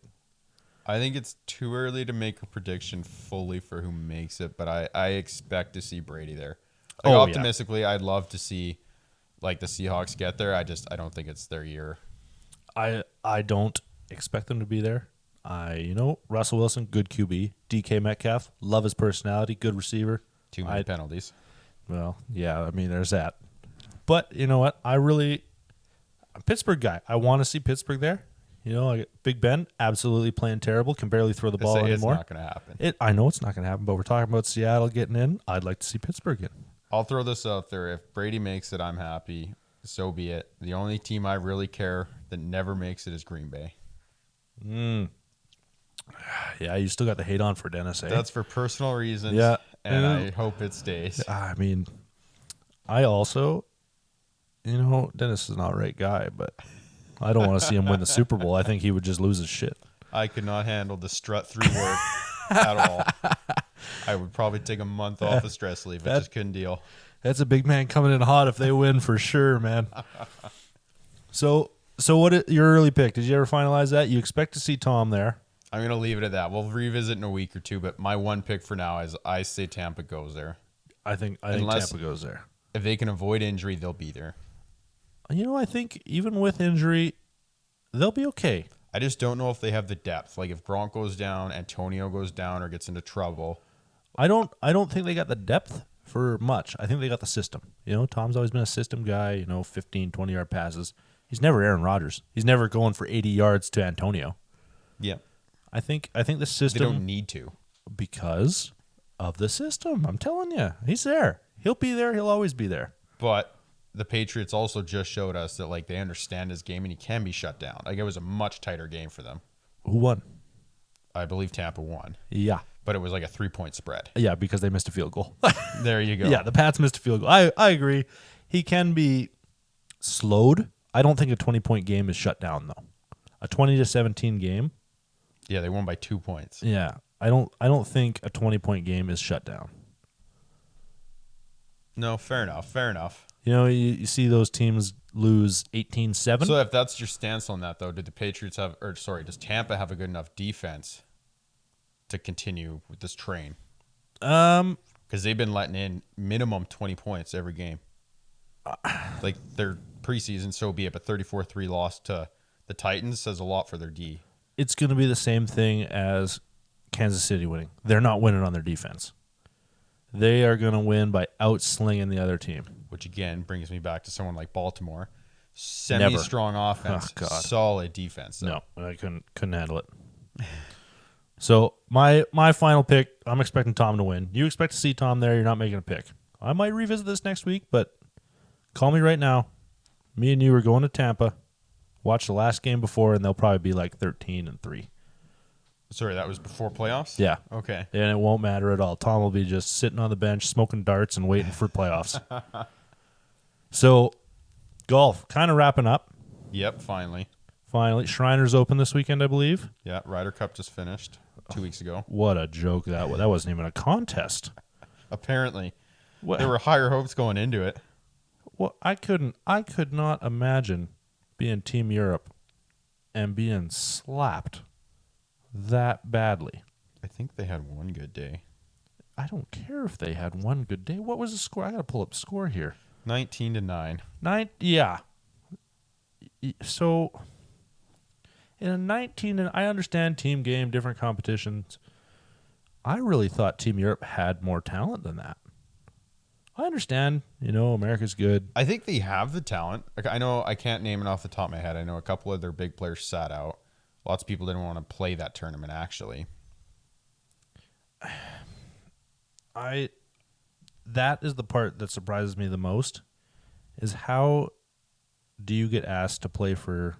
I think it's too early to make a prediction fully for who makes it, but I expect to see Brady there. Like, optimistically, I'd love to see like the Seahawks get there. I don't think it's their year. I don't expect them to be there. Russell Wilson, good QB. DK Metcalf, love his personality, good receiver. Too many penalties. Well, yeah, I mean, there's that. But you know what? I'm a Pittsburgh guy. I want to see Pittsburgh there. Big Ben, absolutely playing terrible, can barely throw the ball anymore. It's not going to happen. I know it's not going to happen, but we're talking about Seattle getting in. I'd like to see Pittsburgh in. I'll throw this out there. If Brady makes it, I'm happy. So be it. The only team I really care that never makes it is Green Bay. Yeah, you still got the hate on for Dennis, eh? That's for personal reasons. Yeah. And I hope it stays. I mean, I also, Dennis is not a right guy, but I don't want to see him win the Super Bowl. I think he would just lose his shit. I could not handle the strut through work at all. I would probably take a month off of stress leave. I just couldn't deal. That's a big man coming in hot if they win for sure, man. So what your early pick? Did you ever finalize that? You expect to see Tom there. I'm going to leave it at that. We'll revisit in a week or two, but my one pick for now is I say Tampa goes there. I think Tampa goes there. If they can avoid injury, they'll be there. I think even with injury, they'll be okay. I just don't know if they have the depth. Like if Gronk goes down, Antonio goes down or gets into trouble. I don't think they got the depth for much. I think they got the system. Tom's always been a system guy, 15, 20-yard passes. He's never Aaron Rodgers. He's never going for 80 yards to Antonio. Yeah. I think the system. They don't need to. Because of the system. I'm telling you. He's there. He'll be there. He'll always be there. But the Patriots also just showed us that they understand his game and he can be shut down. It was a much tighter game for them. Who won? I believe Tampa won. Yeah. But it was like a 3-point spread. Yeah, because they missed a field goal. There you go. Yeah, the Pats missed a field goal. I agree. He can be slowed. I don't think a 20-point game is shut down, though. A 20-17 game. Yeah, they won by 2 points. Yeah, I don't think a 20-point game is shut down. No, fair enough. You see those teams lose 18-7. So if that's your stance on that, though, does Tampa have a good enough defense to continue with this train? Because they've been letting in minimum 20 points every game. Their preseason, so be it, but 34-3 loss to the Titans says a lot for their D. It's going to be the same thing as Kansas City winning. They're not winning on their defense. They are going to win by outslinging the other team. Which, again, brings me back to someone like Baltimore. Semi-strong offense, solid defense. Though. No, I couldn't handle it. So my final pick, I'm expecting Tom to win. You expect to see Tom there. You're not making a pick. I might revisit this next week, but call me right now. Me and you are going to Tampa. Watch the last game before, and they'll probably be 13-3. Sorry, that was before playoffs? Yeah. Okay. And it won't matter at all. Tom will be just sitting on the bench, smoking darts, and waiting for playoffs. So, golf, kind of wrapping up. Yep, finally. Shriners Open this weekend, I believe. Yeah, Ryder Cup just finished 2 weeks ago. What a joke that was. That wasn't even a contest. Apparently. There were higher hopes going into it. Well, I could not imagine being Team Europe and being slapped that badly. I think they had one good day. I don't care if they had one good day. What was the score? I got to pull up the score here. 19-9. Yeah. So, in a 19, and I understand team game, different competitions. I really thought Team Europe had more talent than that. I understand, America's good. I think they have the talent. I know I can't name it off the top of my head. I know a couple of their big players sat out. Lots of people didn't want to play that tournament, actually. That is the part that surprises me the most, is how do you get asked to play for,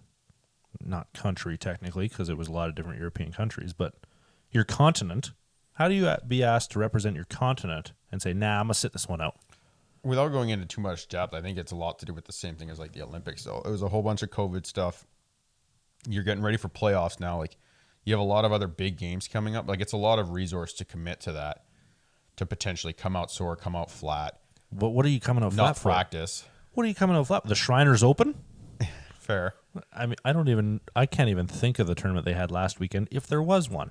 not country technically, because it was a lot of different European countries, but your continent. How do you be asked to represent your continent and say, nah, I'm going to sit this one out? without going into too much depth, I think it's a lot to do with the same thing as like the Olympics. Though it was a whole bunch of COVID stuff. You're getting ready for playoffs now. Like you have a lot of other big games coming up. Like it's a lot of resource to commit to that, to potentially come out sore, come out flat. But what are you coming out flat Not for? practice. What are you coming out flat? The Shriners Open? Fair. I mean, I can't even think of the tournament they had last weekend if there was one.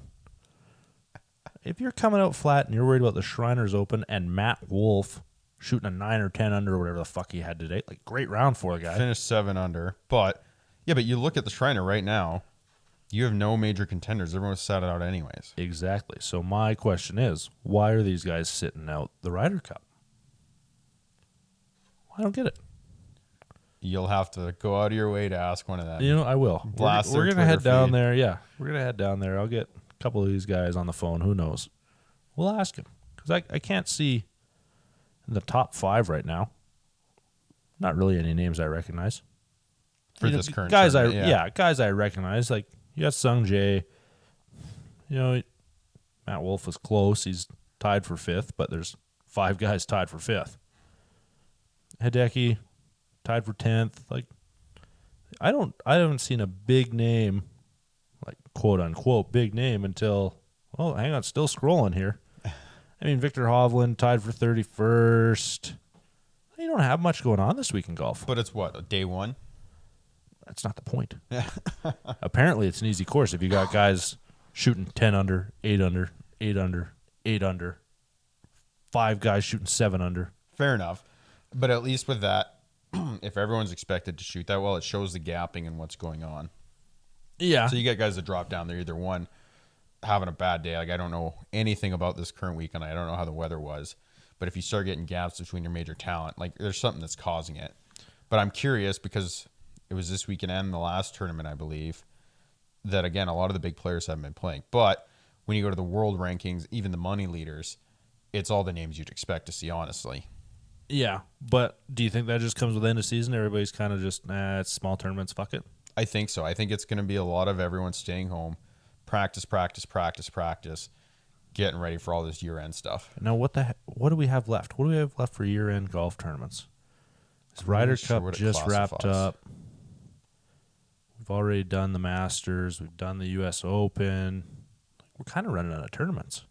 If you're coming out flat and you're worried about the Shriners Open and Matt Wolf shooting a 9 or 10 under or whatever the fuck he had today, like great round for a guy. Finished 7 under. But you look at the Shriner right now, you have no major contenders. Everyone's sat it out anyways. Exactly. So my question is, why are these guys sitting out the Ryder Cup? I don't get it. You'll have to go out of your way to ask one of them. You know, I will. Blast we're their gonna head Twitter down feed. there. Yeah, we're gonna head down there. I'll get a couple of these guys on the phone. Who knows? We'll ask him because I can't see in the top 5 right now. Not really any names I recognize For You know, this current guys. tournament, Guys I recognize. Like you got Sung Jae. You know, Matt Wolf was close. He's tied for 5th, but there's 5 guys tied for 5th. Hideki tied for 10th. Like I haven't seen a big name, like quote unquote big name until hang on, still scrolling here. I mean Victor Hovland tied for 31st. You don't have much going on this week in golf. But it's what, day 1? That's not the point. Apparently it's an easy course if you got guys shooting 10 under, 8 under, 8 under, 8 under, 5 guys shooting 7 under. Fair enough. But at least with that, if everyone's expected to shoot that well, it shows the gapping and what's going on. Yeah. So you get guys that drop down. They're either one, having a bad day. Like I don't know anything about this current weekend. I don't know how the weather was. But if you start getting gaps between your major talent, like there's something that's causing it. But I'm curious because it was this weekend and the last tournament, I believe, that again, a lot of the big players haven't been playing. But when you go to the world rankings, even the money leaders, it's all the names you'd expect to see, honestly. Yeah, but do you think that just comes with the end of season? Everybody's kind of just, it's small tournaments, fuck it. I think so. I think it's going to be a lot of everyone staying home, practice, getting ready for all this year-end stuff. Now, what do we have left? What do we have left for year-end golf tournaments? This Ryder Cup just wrapped up. We've already done the Masters. We've done the U.S. Open. We're kind of running out of tournaments.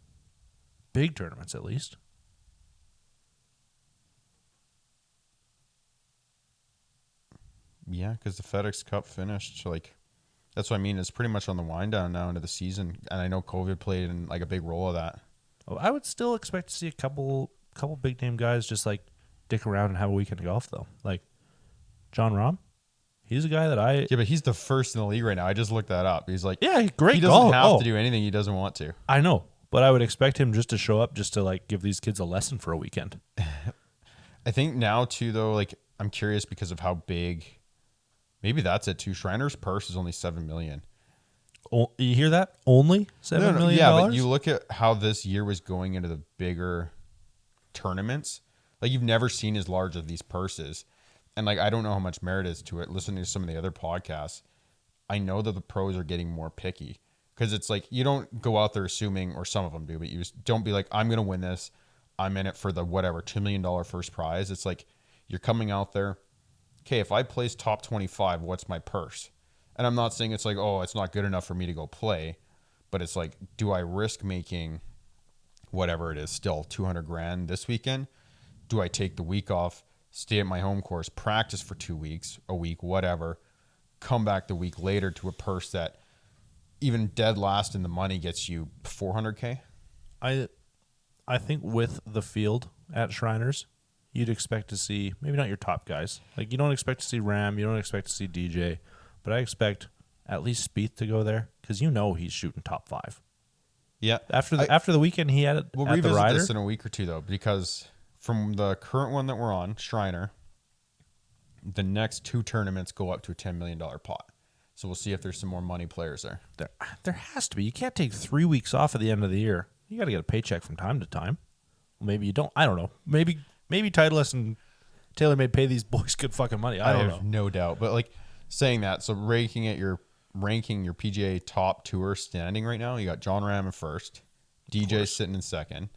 Big tournaments, at least. Yeah, because the FedEx Cup finished. Like, that's what I mean. It's pretty much on the wind down now into the season, and I know COVID played in like a big role of that. Oh, I would still expect to see a couple big name guys just like dick around and have a weekend of golf though. Like John Rahm, he's a guy that Yeah, but he's the first in the league right now. I just looked that up. He's like, great. He doesn't have to do anything he doesn't want to. I know, but I would expect him just to show up, just to like give these kids a lesson for a weekend. I think now too, though, like I'm curious because of how big. Maybe that's it too. Shriner's purse is only $7 million. Oh, you hear that? Only $7 million? Yeah, but you look at how this year was going into the bigger tournaments. Like you've never seen as large of these purses, and like I don't know how much merit is to it. Listening to some of the other podcasts, I know that the pros are getting more picky because it's like you don't go out there assuming, or some of them do, but you just don't be like, I'm gonna win this. I'm in it for the whatever $2 million first prize. It's like you're coming out there. Okay, if I place top 25, what's my purse? And I'm not saying it's like, oh, it's not good enough for me to go play, but it's like, do I risk making whatever it is, still 200 grand this weekend? Do I take the week off, stay at my home course, practice for 2 weeks, a week, whatever, come back the week later to a purse that even dead last in the money gets you 400K? I think with the field at Shriners, you'd expect to see, maybe not your top guys. Like, you don't expect to see Ram, you don't expect to see DJ, but I expect at least Spieth to go there because you know he's shooting top 5. Yeah. After the weekend he had we'll at the revisit Ryder. this in a week or two, though, because from the current one that we're on, Shriner, the next 2 tournaments go up to a $10 million pot. So we'll see if there's some more money players there. There has to be. You can't take 3 weeks off at the end of the year. You got to get a paycheck from time to time. Maybe you don't. I don't know. Maybe Titleist and TaylorMade pay these boys good fucking money. I don't know. have no doubt. But like saying that, so ranking your PGA top tour standing right now, you got John Ram in first, DJ sitting in second,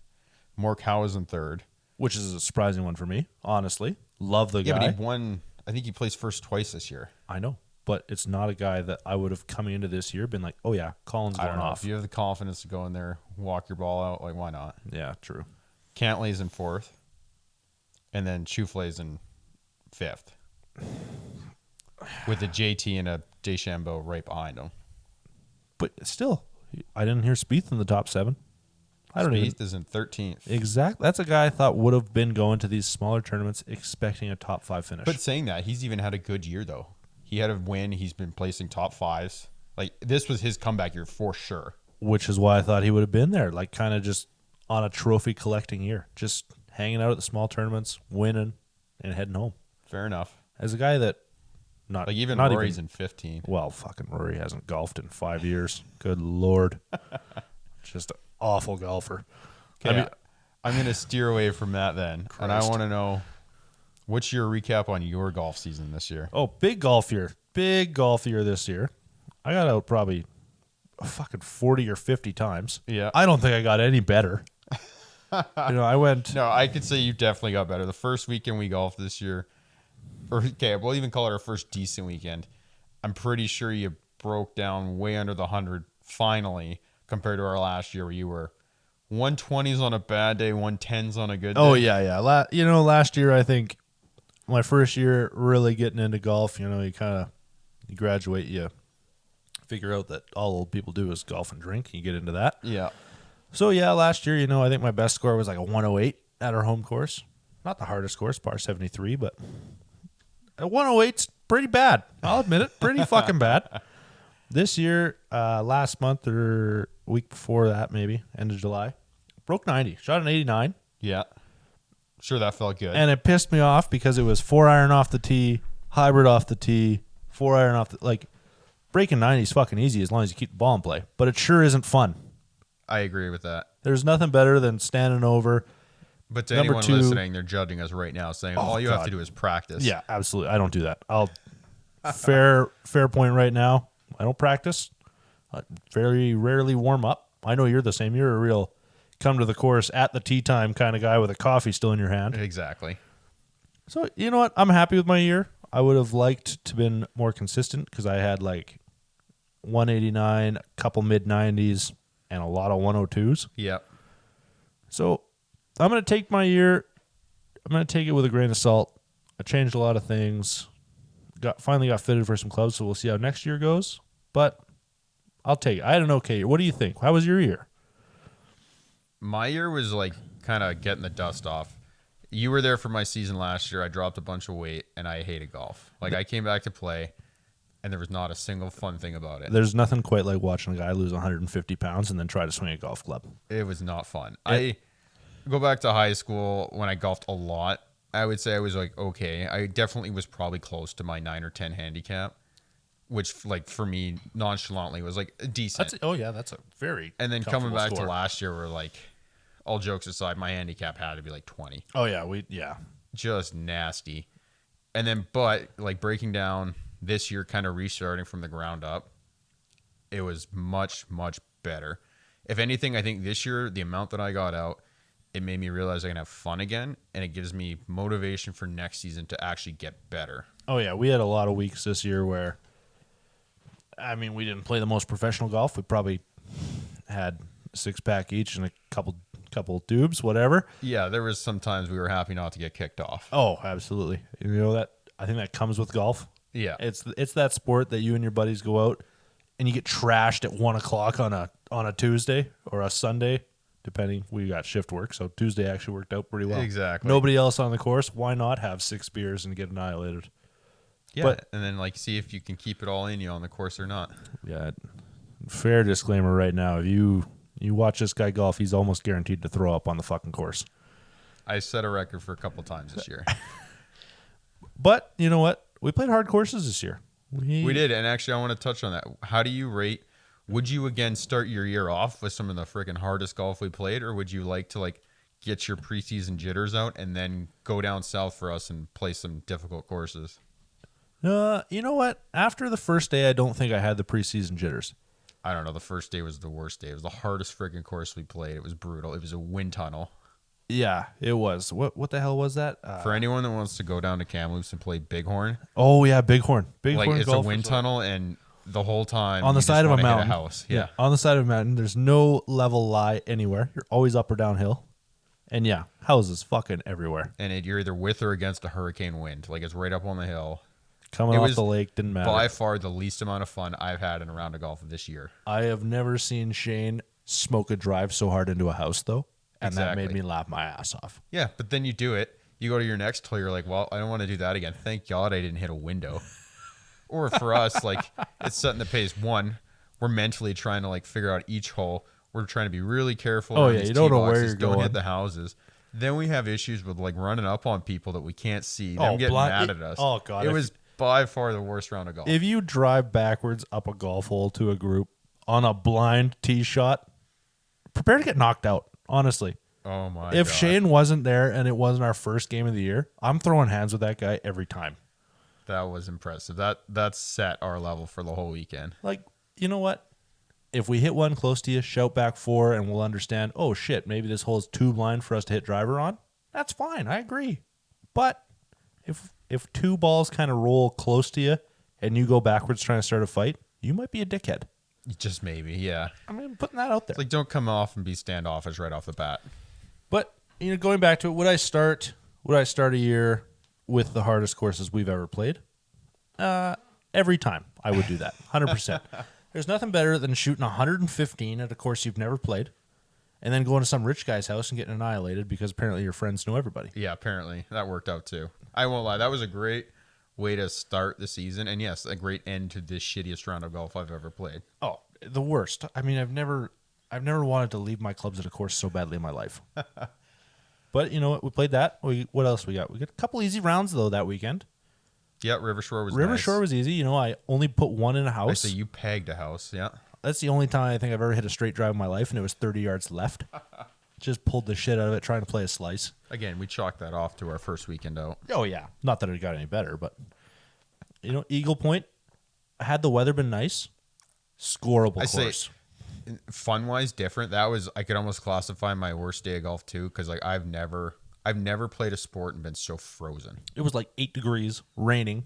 Morikawa is in third. which is a surprising one for me, honestly. Love the Yeah, guy. but he won. I think he placed first twice this year. I know, but it's not a guy that I would have coming into this year been like, oh yeah, Colin's I going don't know. off. If you have the confidence to go in there, walk your ball out, like why not? Yeah, true. Cantley's in 4th, and then Chouflet's in 5th, with a JT and a Deschambeau right behind him. But still, I didn't hear Spieth in the top 7. I don't even. Spieth is in 13th. Exactly. That's a guy I thought would have been going to these smaller tournaments expecting a top 5 finish. But saying that, he's even had a good year though. He had a win. He's been placing top 5s. Like this was his comeback year for sure. Which is why I thought he would have been there, like kind of just on a trophy collecting year, just hanging out at the small tournaments, winning, and heading home. Fair enough. As a guy that not Like even not Rory's even, in 15. well, fucking Rory hasn't golfed in 5 years. Good Lord. Just an awful golfer. Okay, I'm going to steer away from that then. And I Christ. want to know, what's your recap on your golf season this year? Oh, big golf year. Big golf year this year. I got out probably fucking 40 or 50 times. Yeah. I don't think I got any better. I went. No, I could say you definitely got better. The first weekend we golfed this year, or okay, we'll even call it our first decent weekend. I'm pretty sure you broke down way under the 100 finally compared to our last year where you were 120s on a bad day, 110s on a good day. Oh, yeah. Last year, I think my first year really getting into golf, you graduate, you figure out that all old people do is golf and drink. You get into that. Yeah. So, yeah, last year, I think my best score was like a 108 at our home course. Not the hardest course, par 73, but a 108's pretty bad. I'll admit it. Pretty fucking bad. This year, last month or week before that, maybe, end of July, broke 90. Shot an 89. Yeah. Sure, that felt good. And it pissed me off because it was 4-iron off the tee, hybrid off the tee, 4-iron off the... Like, breaking 90 is fucking easy as long as you keep the ball in play. But it sure isn't fun. I agree with that. There's nothing better than standing over. But to Number anyone 2, listening, they're judging us right now, saying all you have God. to do is practice. Yeah, absolutely. I don't do that. Fair point right now. I don't practice. I very rarely warm up. I know you're the same. You're a real come to the course at the tee time kind of guy with a coffee still in your hand. Exactly. So, you know what? I'm happy with my year. I would have liked to been more consistent because I had like 189, a couple mid-90s, and a lot of 102s. Yep. So I'm going to take my year. I'm going to take it with a grain of salt. I changed a lot of things. Finally got fitted for some clubs, so we'll see how next year goes. But I'll take it. I had an okay year. What do you think? How was your year? My year was like kind of getting the dust off. You were there for my season last year. I dropped a bunch of weight, and I hated golf. Like, I came back to play, and there was not a single fun thing about it. There's nothing quite like watching a guy lose 150 pounds and then try to swing a golf club. It was not fun. I go back to high school when I golfed a lot. I would say I was like, okay. I definitely was probably close to my 9 or 10 handicap, which, like, for me, nonchalantly was like decent. That's a very And then coming comfortable back score. to last year, we're like, all jokes aside, my handicap had to be like 20. Oh yeah, Just nasty. And then, but like breaking down this year, kind of restarting from the ground up, it was much, much better. If anything, I think this year, the amount that I got out, it made me realize I can have fun again, and it gives me motivation for next season to actually get better. Oh yeah, we had a lot of weeks this year where, I mean, we didn't play the most professional golf. We probably had 6-pack each and a couple tubes, whatever. Yeah, there was some times we were happy not to get kicked off. Oh, absolutely. You know that I think that comes with golf. Yeah. It's that sport that you and your buddies go out and you get trashed at 1:00 on a Tuesday or a Sunday, depending. We got shift work, so Tuesday actually worked out pretty well. Exactly. Nobody else on the course. Why not have 6 beers and get annihilated? Yeah, But- and then like see if you can keep it all in you on the course or not. Yeah. Fair disclaimer right now. If you watch this guy golf, he's almost guaranteed to throw up on the fucking course. I set a record for a couple times this year. But you know what? We played hard courses this year. We did, and actually I want to touch on that. How do you rate? Would you again start your year off with some of the freaking hardest golf we played, or would you like to like get your preseason jitters out and then go down south for us and play some difficult courses? You know what? After the first day, I don't think I had the preseason jitters. I don't know. The first day was the worst day. It was the hardest freaking course we played. It was brutal. It was a wind tunnel. Yeah, it was. What the hell was that? For anyone that wants to go down to Kamloops and play Bighorn, Oh yeah, Bighorn. like Bighorn it's a golf wind tunnel, and the whole time on the you just side of a want to hit mountain. house. Yeah, Yeah. on the side of a mountain. There's no level lie anywhere. You're always up or downhill. And yeah, houses fucking everywhere. And you're either with or against a hurricane wind. Like it's right up on the hill. Coming It off was the lake didn't matter. by far the least amount of fun I've had in a round of golf this year. I have never seen Shane smoke a drive so hard into a house though, and that made Exactly. me laugh my ass off. Yeah, but then you do it. You go to your next hole, you're like, well, I don't want to do that again. Thank God I didn't hit a window. Or for us, like it's setting the pace. One, we're mentally trying to like figure out each hole. We're trying to be really careful. Oh, around yeah, these you don't tee know where boxes, you're don't going. hit the houses. Then we have issues with like running up on people that we can't see. Them Oh, getting blind- mad at us. oh, God, it if- was by far the worst round of golf. If you drive backwards up a golf hole to a group on a blind tee shot, prepare to get knocked out, honestly. Oh my! If God. Shane wasn't there and it wasn't our first game of the year, I'm throwing hands with that guy every time. That was impressive. That set our level for the whole weekend. Like, you know what? If we hit one close to you, shout back 4 and we'll understand, oh shit, maybe this hole is too blind for us to hit driver on. That's fine. I agree. But if 2 balls kind of roll close to you and you go backwards trying to start a fight, you might be a dickhead. Just maybe, yeah. I mean, putting that out there. It's like don't come off and be standoffish right off the bat. But going back to it, would I start a year with the hardest courses we've ever played? Every time I would do that, 100%. There's nothing better than shooting 115 at a course you've never played, and then going to some rich guy's house and getting annihilated because apparently your friends know everybody. Yeah, apparently that worked out too. I won't lie, that was a great way to start the season, and yes, a great end to this shittiest round of golf I've ever played. Oh, the worst. I mean, I've never wanted to leave my clubs at a course so badly in my life. But you know what? We played that. What else we got? We got a couple easy rounds though that weekend. Yeah, Rivershore was River nice. Shore was easy. I only put one in a I house. say you pegged a house, yeah. That's the only time I think I've ever hit a straight drive in my life, and it was 30 yards left. Just pulled the shit out of it trying to play a slice. Again, we chalked that off to our first weekend out. Oh, yeah. Not that it got any better, but, Eagle Point, had the weather been nice, scoreable I say- course. Fun wise, different. That was I could almost classify my worst day of golf too, because like I've never played a sport and been so frozen. It was like 8 degrees, raining.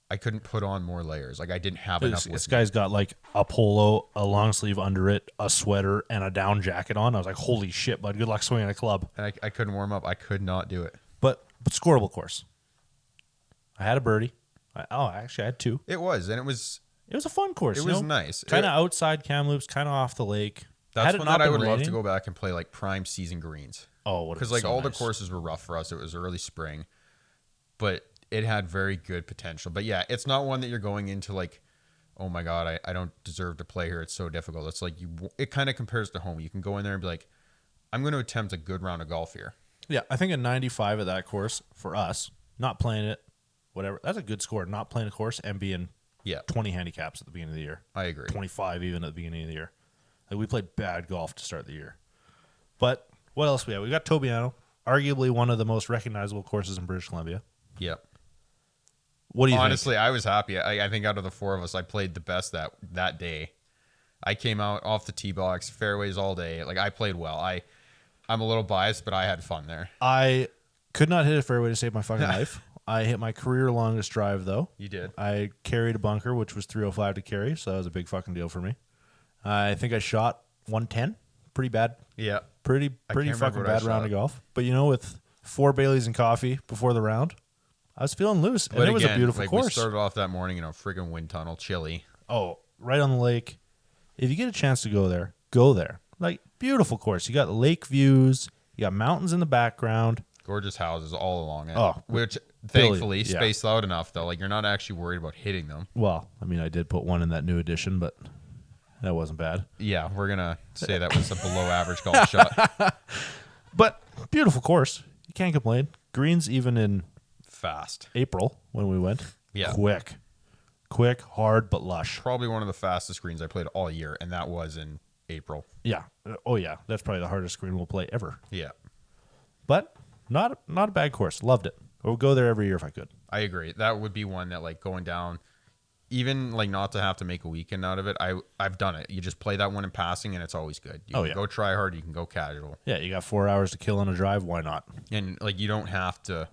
I couldn't put on more layers. Like I didn't have enough. This guy's got like a polo, a long sleeve under it, a sweater, and a down jacket on. I was like, holy shit, bud. Good luck swinging a club. And I couldn't warm up. I could not do it. But scoreable course. I had a birdie. Actually, I had 2. It was, and it was It was a fun course. It was nice. Kind of outside Kamloops, kind of off the lake. That's Had it one not that I been would love to raining- go back and play like prime season greens. Oh, Because like all the courses were rough for us. It was early spring, but it had very good potential. But yeah, it's not one that you're going into like, oh my God, I don't deserve to play here. It's so difficult. It's like it kind of compares to home. You can go in there and be like, I'm going to attempt a good round of golf here. Yeah, I think a 95 at that course for us, not playing it, whatever. That's a good score. Not playing a course and being Yeah, 20 handicaps at the beginning of the year. I agree. 25 even at the beginning of the year. Like we played bad golf to start the year. But what else we have? We got Tobiano, arguably one of the most recognizable courses in British Columbia. Yep. What do you Honestly, I was happy. I think out of the 4 of us, I played the best that day. I came out off the tee box, fairways all day. Like I played well. I'm a little biased, but I had fun there. I could not hit a fairway to save my fucking life. I hit my career longest drive though. You did. I carried a bunker, which was 305 to carry, so that was a big fucking deal for me. I think I shot 110. Pretty bad. Yeah. Pretty can't remember fucking what I bad round shot. of golf. But with 4 Baileys and coffee before the round, I was feeling loose. And But it was a again, beautiful like, We course. started off that morning in a friggin' wind tunnel, chilly. Oh, right on the lake. If you get a chance to go there, go there. Like, beautiful course. You got lake views. You got mountains in the background. Gorgeous houses all along it. Oh, which Billy, thankfully yeah. spaced out enough though. Like you're not actually worried about hitting them. Well, I mean, I did put one in that new edition, but that wasn't bad. Yeah, we're gonna say that was a below average golf shot. But beautiful course. You can't complain. Greens even in Fast. April when we went. Yeah. Quick, hard, but lush. Probably one of the fastest greens I played all year, and that was in April. Yeah. Oh, yeah. That's probably the hardest green we'll play ever. Yeah. But not a bad course. Loved it. I would go there every year if I could. I agree. That would be one that like going down, even like not to have to make a weekend out of it. I've done it. You just play that one in passing, and it's always good. You can go try hard. You can go casual. Yeah, you got 4 hours to kill on a drive. Why not? And like you don't have to,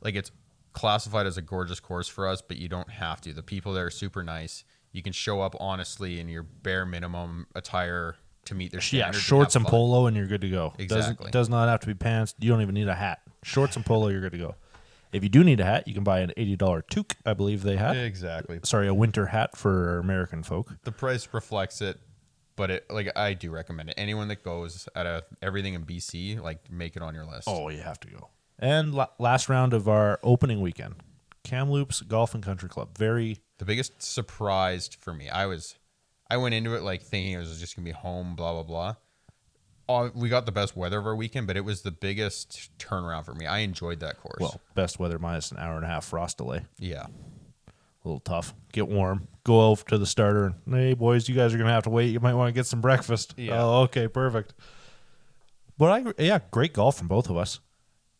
like it's classified as a gorgeous course for us, but you don't have to. The people there are super nice. You can show up honestly in your bare minimum attire to meet their standards. Yeah, shorts and polo, and you're good to go. Exactly. Does not have to be pants. You don't even need a hat. Shorts and polo, you're good to go. If you do need a hat, you can buy an $80 toque, I believe they have. Exactly. Sorry, a winter hat for American folk. The price reflects it, but it like I do recommend it. Anyone that goes at everything in BC, like make it on your list. Oh, you have to go. And last round of our opening weekend, Kamloops Golf and Country Club. The biggest surprise for me, I went into it like thinking it was just gonna be home, blah blah blah. We got the best weather of our weekend, but it was the biggest turnaround for me. I enjoyed that course. Well, best weather minus an hour and a half frost delay. Yeah. A little tough. Get warm. Go over to the starter. And, hey, boys, you guys are going to have to wait. You might want to get some breakfast. Yeah. Oh, okay, perfect. But, great golf from both of us.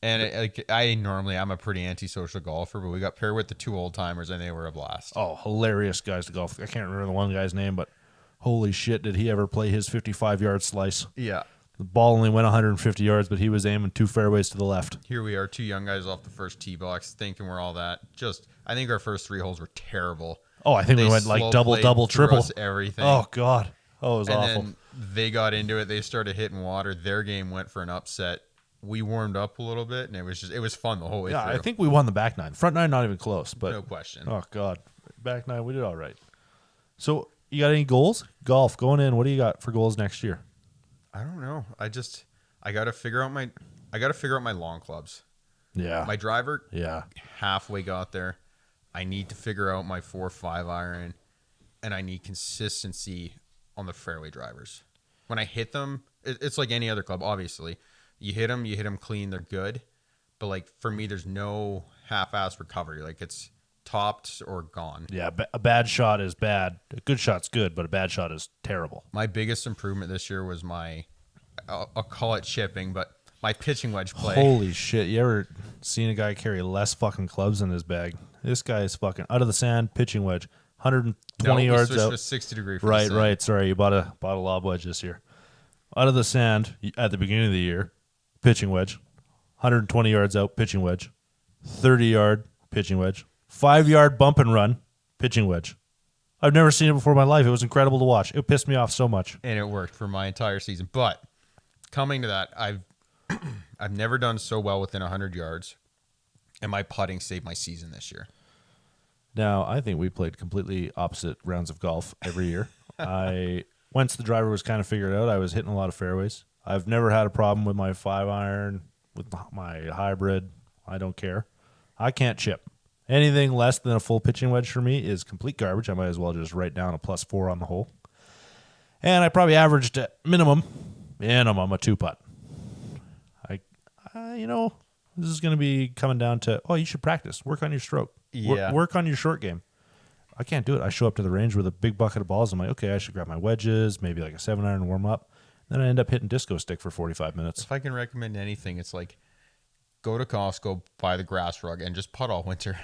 And I'm a pretty antisocial golfer, but we got paired with the two old timers, and they were a blast. Oh, hilarious guys to golf. I can't remember the one guy's name, but holy shit, did he ever play his 55-yard slice. Yeah. The ball only went 150 yards, but he was aiming 2 fairways to the left. Here we are, two young guys off the first tee box, thinking we're all that. I think our first 3 holes were terrible. Oh, I think we went like double, triple. Everything. Oh, God. Oh, it was awful. Then they got into it. They started hitting water. Their game went for an upset. We warmed up a little bit, and it was fun the whole way through. I think we won the back 9. Front 9, not even close. But no question. Oh, God. Back 9, we did all right. So, you got any goals? Golf, going in, what do you got for goals next year? I don't know. I got to figure out my long clubs. Yeah. My driver, yeah, halfway got there. I need to figure out my 4-5 iron, and I need consistency on the fairway drivers. When I hit them, it's like any other club, obviously. You hit them clean, they're good. But like for me, there's no half-ass recovery. Like it's topped or gone. Yeah, a bad shot is bad. A good shot's good, but a bad shot is terrible. My biggest improvement this year was I'll call it chipping, but my pitching wedge play. Holy shit. You ever seen a guy carry less fucking clubs in his bag? This guy is fucking out of the sand, pitching wedge, 120 yards out. To 60-degree. Right. Sorry, you bought a lob wedge this year. Out of the sand at the beginning of the year, pitching wedge, 120 yards out, pitching wedge, 30-yard pitching wedge, 5-yard bump and run, pitching wedge. I've never seen it before in my life. It was incredible to watch. It pissed me off so much. And it worked for my entire season. But coming to that, I've never done so well within 100 yards, and my putting saved my season this year. Now, I think we played completely opposite rounds of golf every year. Once the driver was kind of figured out, I was hitting a lot of fairways. I've never had a problem with my 5-iron, with my hybrid. I don't care. I can't chip. Anything less than a full pitching wedge for me is complete garbage. I might as well just write down a +4 on the hole. And I probably averaged at minimum a 2-putt. This is going to be coming down to, you should practice. Work on your stroke. Yeah. Work on your short game. I can't do it. I show up to the range with a big bucket of balls. I'm like, okay, I should grab my wedges, maybe like a 7-iron and warm up. Then I end up hitting disco stick for 45 minutes. If I can recommend anything, it's like go to Costco, buy the grass rug, and just putt all winter.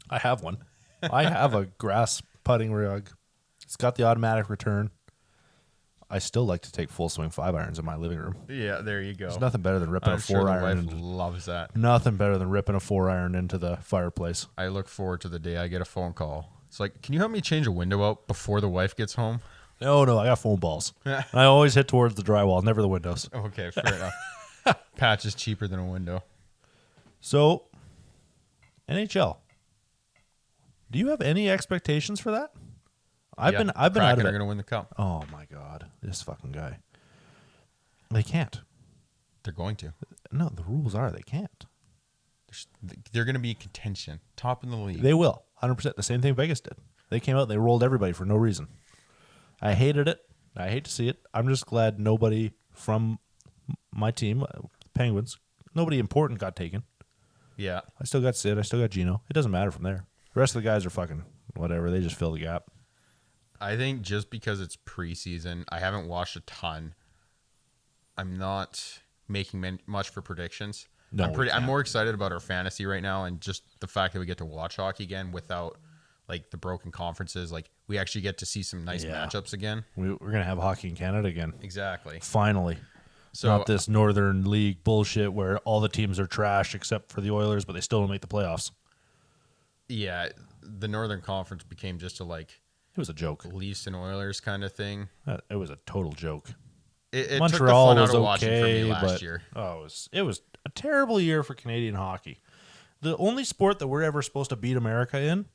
I have one. I have a grass putting rug. It's got the automatic return. I still like to take full swing 5-irons in my living room. Yeah, there you go. There's nothing better than ripping a 4-iron. My wife loves that. Nothing better than ripping a 4-iron into the fireplace. I look forward to the day I get a phone call. It's like, can you help me change a window out before the wife gets home? No, I got foam balls. I always hit towards the drywall, never the windows. Okay, fair enough. Patch is cheaper than a window. So, NHL. Do you have any expectations for that? I've been out of it. Kraken are going to win the cup. Oh my god, this fucking guy. They can't. They're going to. No, the rules are they can't. They're going to be contention, top in the league. They will, 100%. The same thing Vegas did. They came out and they rolled everybody for no reason. I hated it. I hate to see it. I'm just glad nobody from my team, Penguins, nobody important got taken. Yeah. I still got Sid. I still got Gino. It doesn't matter from there. The rest of the guys are fucking whatever. They just fill the gap. I think just because it's preseason, I haven't watched a ton. I'm not making much for predictions. No, I'm more excited about our fantasy right now, and just the fact that we get to watch hockey again without like the broken conferences, like we actually get to see some nice Yeah. matchups again. We're going to have hockey in Canada again. Exactly. Finally. So Not this Northern League bullshit where all the teams are trash except for the Oilers, but they still don't make the playoffs. yeah, the Northern Conference became just a like It was a joke. Leafs and Oilers kind of thing. It was a total joke. It Montreal took the fun out was of watching for okay, me last but year. it was a terrible year for Canadian hockey. The only sport that we're ever supposed to beat America in,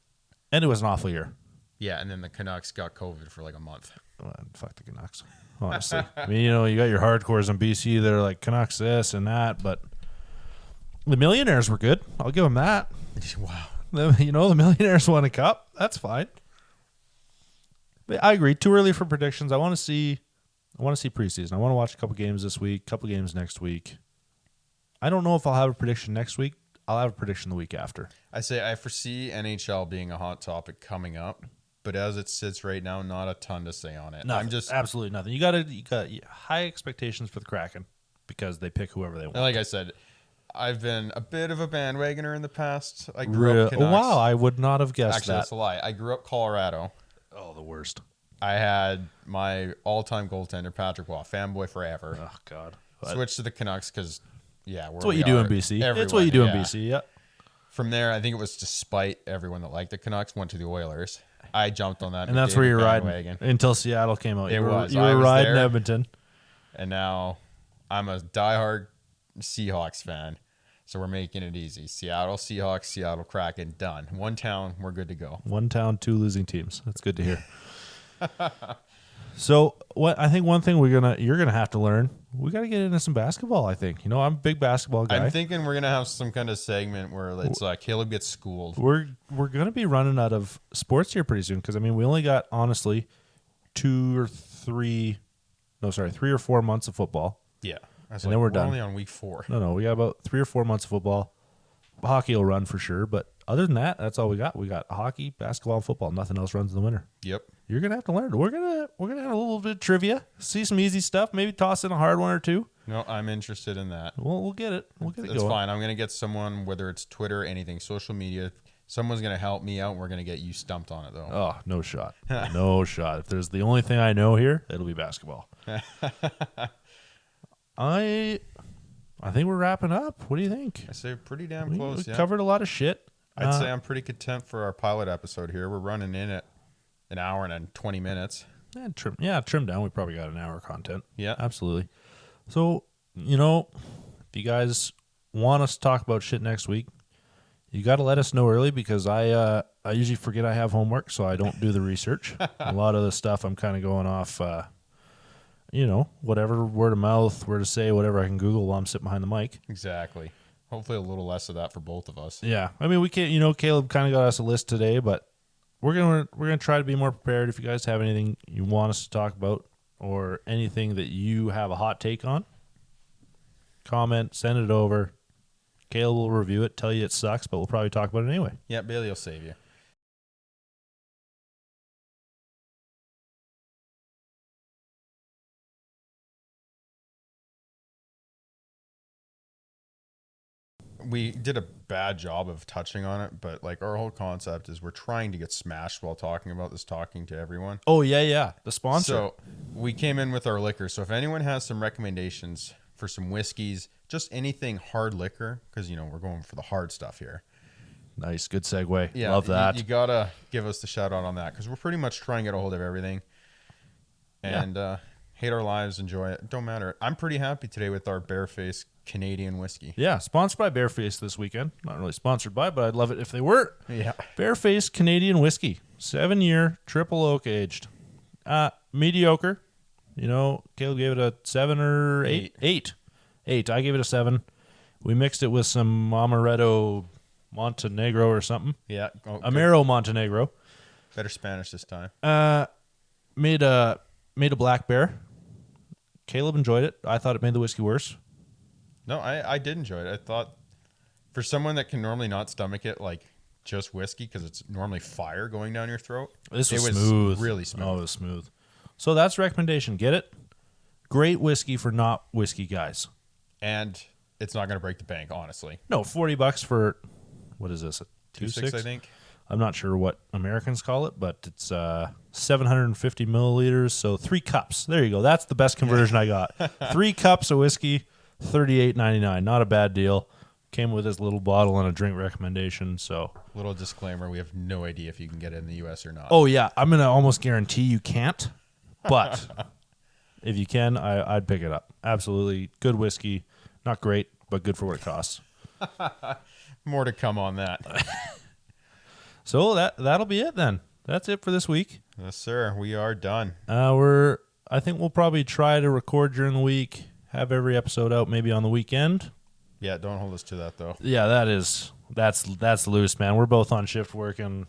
and it was an awful year. Yeah, and then the Canucks got COVID for like a month. Well, fuck the Canucks, honestly. I mean, you got your hardcores in BC that are like Canucks this and that, but the Millionaires were good. I'll give them that. Wow. The Millionaires won a cup. That's fine. But I agree. Too early for predictions. I want to see preseason. I want to watch a couple games this week, a couple games next week. I don't know if I'll have a prediction next week. I'll have a prediction the week after. I foresee NHL being a hot topic coming up, but as it sits right now, not a ton to say on it. Nothing. Absolutely nothing. You got high expectations for the Kraken because they pick whoever they want. Like I said, I've been a bit of a bandwagoner in the past. I grew up Canucks. Wow, I would not have guessed Actually, that's a lie. I grew up Colorado. Oh, the worst. I had my all-time goaltender, Patrick Waugh, fanboy forever. Oh, God. Switched to the Canucks because, that's what you do in BC. That's what you do in BC, yeah. From there, I think it was despite everyone that liked the Canucks went to the Oilers. I jumped on that. And that's where you're riding until Seattle came out. You were riding there, Edmonton. And now I'm a diehard Seahawks fan. So we're making it easy. Seattle Seahawks, Seattle Kraken, done. One town, we're good to go. One town, two losing teams. That's good to hear. So what I think one thing you're gonna have to learn. We got to get into some basketball. I think I'm a big basketball guy. I'm thinking we're gonna have some kind of segment where it's like Caleb gets schooled. We're gonna be running out of sports here pretty soon because we only got honestly 3 or 4 months of football. Yeah, and then we're done. Only on week 4. No, we got about 3 or 4 months of football. Hockey will run for sure, but other than that, that's all we got. We got hockey, basketball, and football. Nothing else runs in the winter. Yep. You're gonna have to learn. We're gonna have a little bit of trivia, see some easy stuff, maybe toss in a hard one or two. No, I'm interested in that. We'll get it. That's fine. I'm gonna get someone, whether it's Twitter, anything, social media. Someone's gonna help me out. And we're gonna get you stumped on it though. Oh, no shot, no shot. If there's the only thing I know here, it'll be basketball. I think we're wrapping up. What do you think? I say pretty damn close. We covered a lot of shit. I'd say I'm pretty content for our pilot episode here. We're running in at an hour and 20 minutes. Trim down. We probably got an hour of content. Yeah, absolutely. So, if you guys want us to talk about shit next week, you got to let us know early because I usually forget I have homework, so I don't do the research. A lot of the stuff I'm kind of going off, whatever, word of mouth, where to say, whatever I can Google while I'm sitting behind the mic. Exactly. Hopefully a little less of that for both of us. Yeah. I mean, we can't, Caleb kind of got us a list today, but we're gonna try to be more prepared. If you guys have anything you want us to talk about or anything that you have a hot take on, comment, send it over. Caleb will review it, tell you it sucks, but we'll probably talk about it anyway. Yeah, Bailey will save you. We did a bad job of touching on it, but like our whole concept is we're trying to get smashed while talking about this, talking to everyone. Oh, yeah. The sponsor. So we came in with our liquor. So if anyone has some recommendations for some whiskeys, just anything hard liquor, because, we're going for the hard stuff here. Nice. Good segue. Yeah, Love that. You got to give us the shout out on that because we're pretty much trying to get a hold of everything. And hate our lives, enjoy it. Don't matter. I'm pretty happy today with our Bareface Canadian whiskey. Yeah, sponsored by Bareface this weekend. Not really sponsored by, but I'd love it if they were. Yeah. Bareface Canadian whiskey. 7-year, triple oak aged. Mediocre. Caleb gave it a 7 or 8. 8. I gave it a 7. We mixed it with some Amaretto Montenegro or something. Yeah. Amaro Montenegro. Better Spanish this time. Made a black bear. Caleb enjoyed it. I thought it made the whiskey worse. No, I did enjoy it. I thought for someone that can normally not stomach it, like just whiskey, because it's normally fire going down your throat. It was smooth. Really smooth. Oh, it was smooth. So that's recommendation. Get it? Great whiskey for not whiskey guys. And it's not going to break the bank, honestly. No, $40 for, what is this, a 2.6? I think. I'm not sure what Americans call it, but it's 750 milliliters, so 3 cups. There you go. That's the best conversion I got. 3 cups of whiskey, $38.99. Not a bad deal. Came with this little bottle and a drink recommendation. So, Little disclaimer: we have no idea if you can get it in the U.S. or not. oh yeah, I'm gonna almost guarantee you can't, but if you can, I'd pick it up. Absolutely good whiskey. Not great, but good for what it costs. More to come on that. So that'll be it then. That's it for this week. Yes, sir. We are done. I think we'll probably try to record during the week, have every episode out maybe on the weekend. Yeah, don't hold us to that though. Yeah, that's loose, man. We're both on shift work and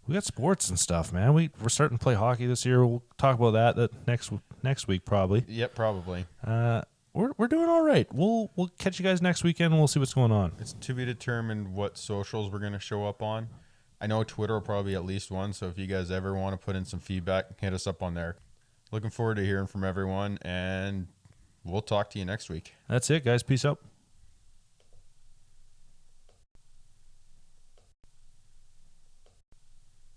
we got sports and stuff, man. We're starting to play hockey this year. We'll talk about that next week probably. Yep, probably. We're doing all right. We'll catch you guys next weekend and we'll see what's going on. It's to be determined what socials we're going to show up on. I know Twitter will probably be at least one, so if you guys ever want to put in some feedback, hit us up on there. Looking forward to hearing from everyone, and we'll talk to you next week. That's it, guys. Peace out.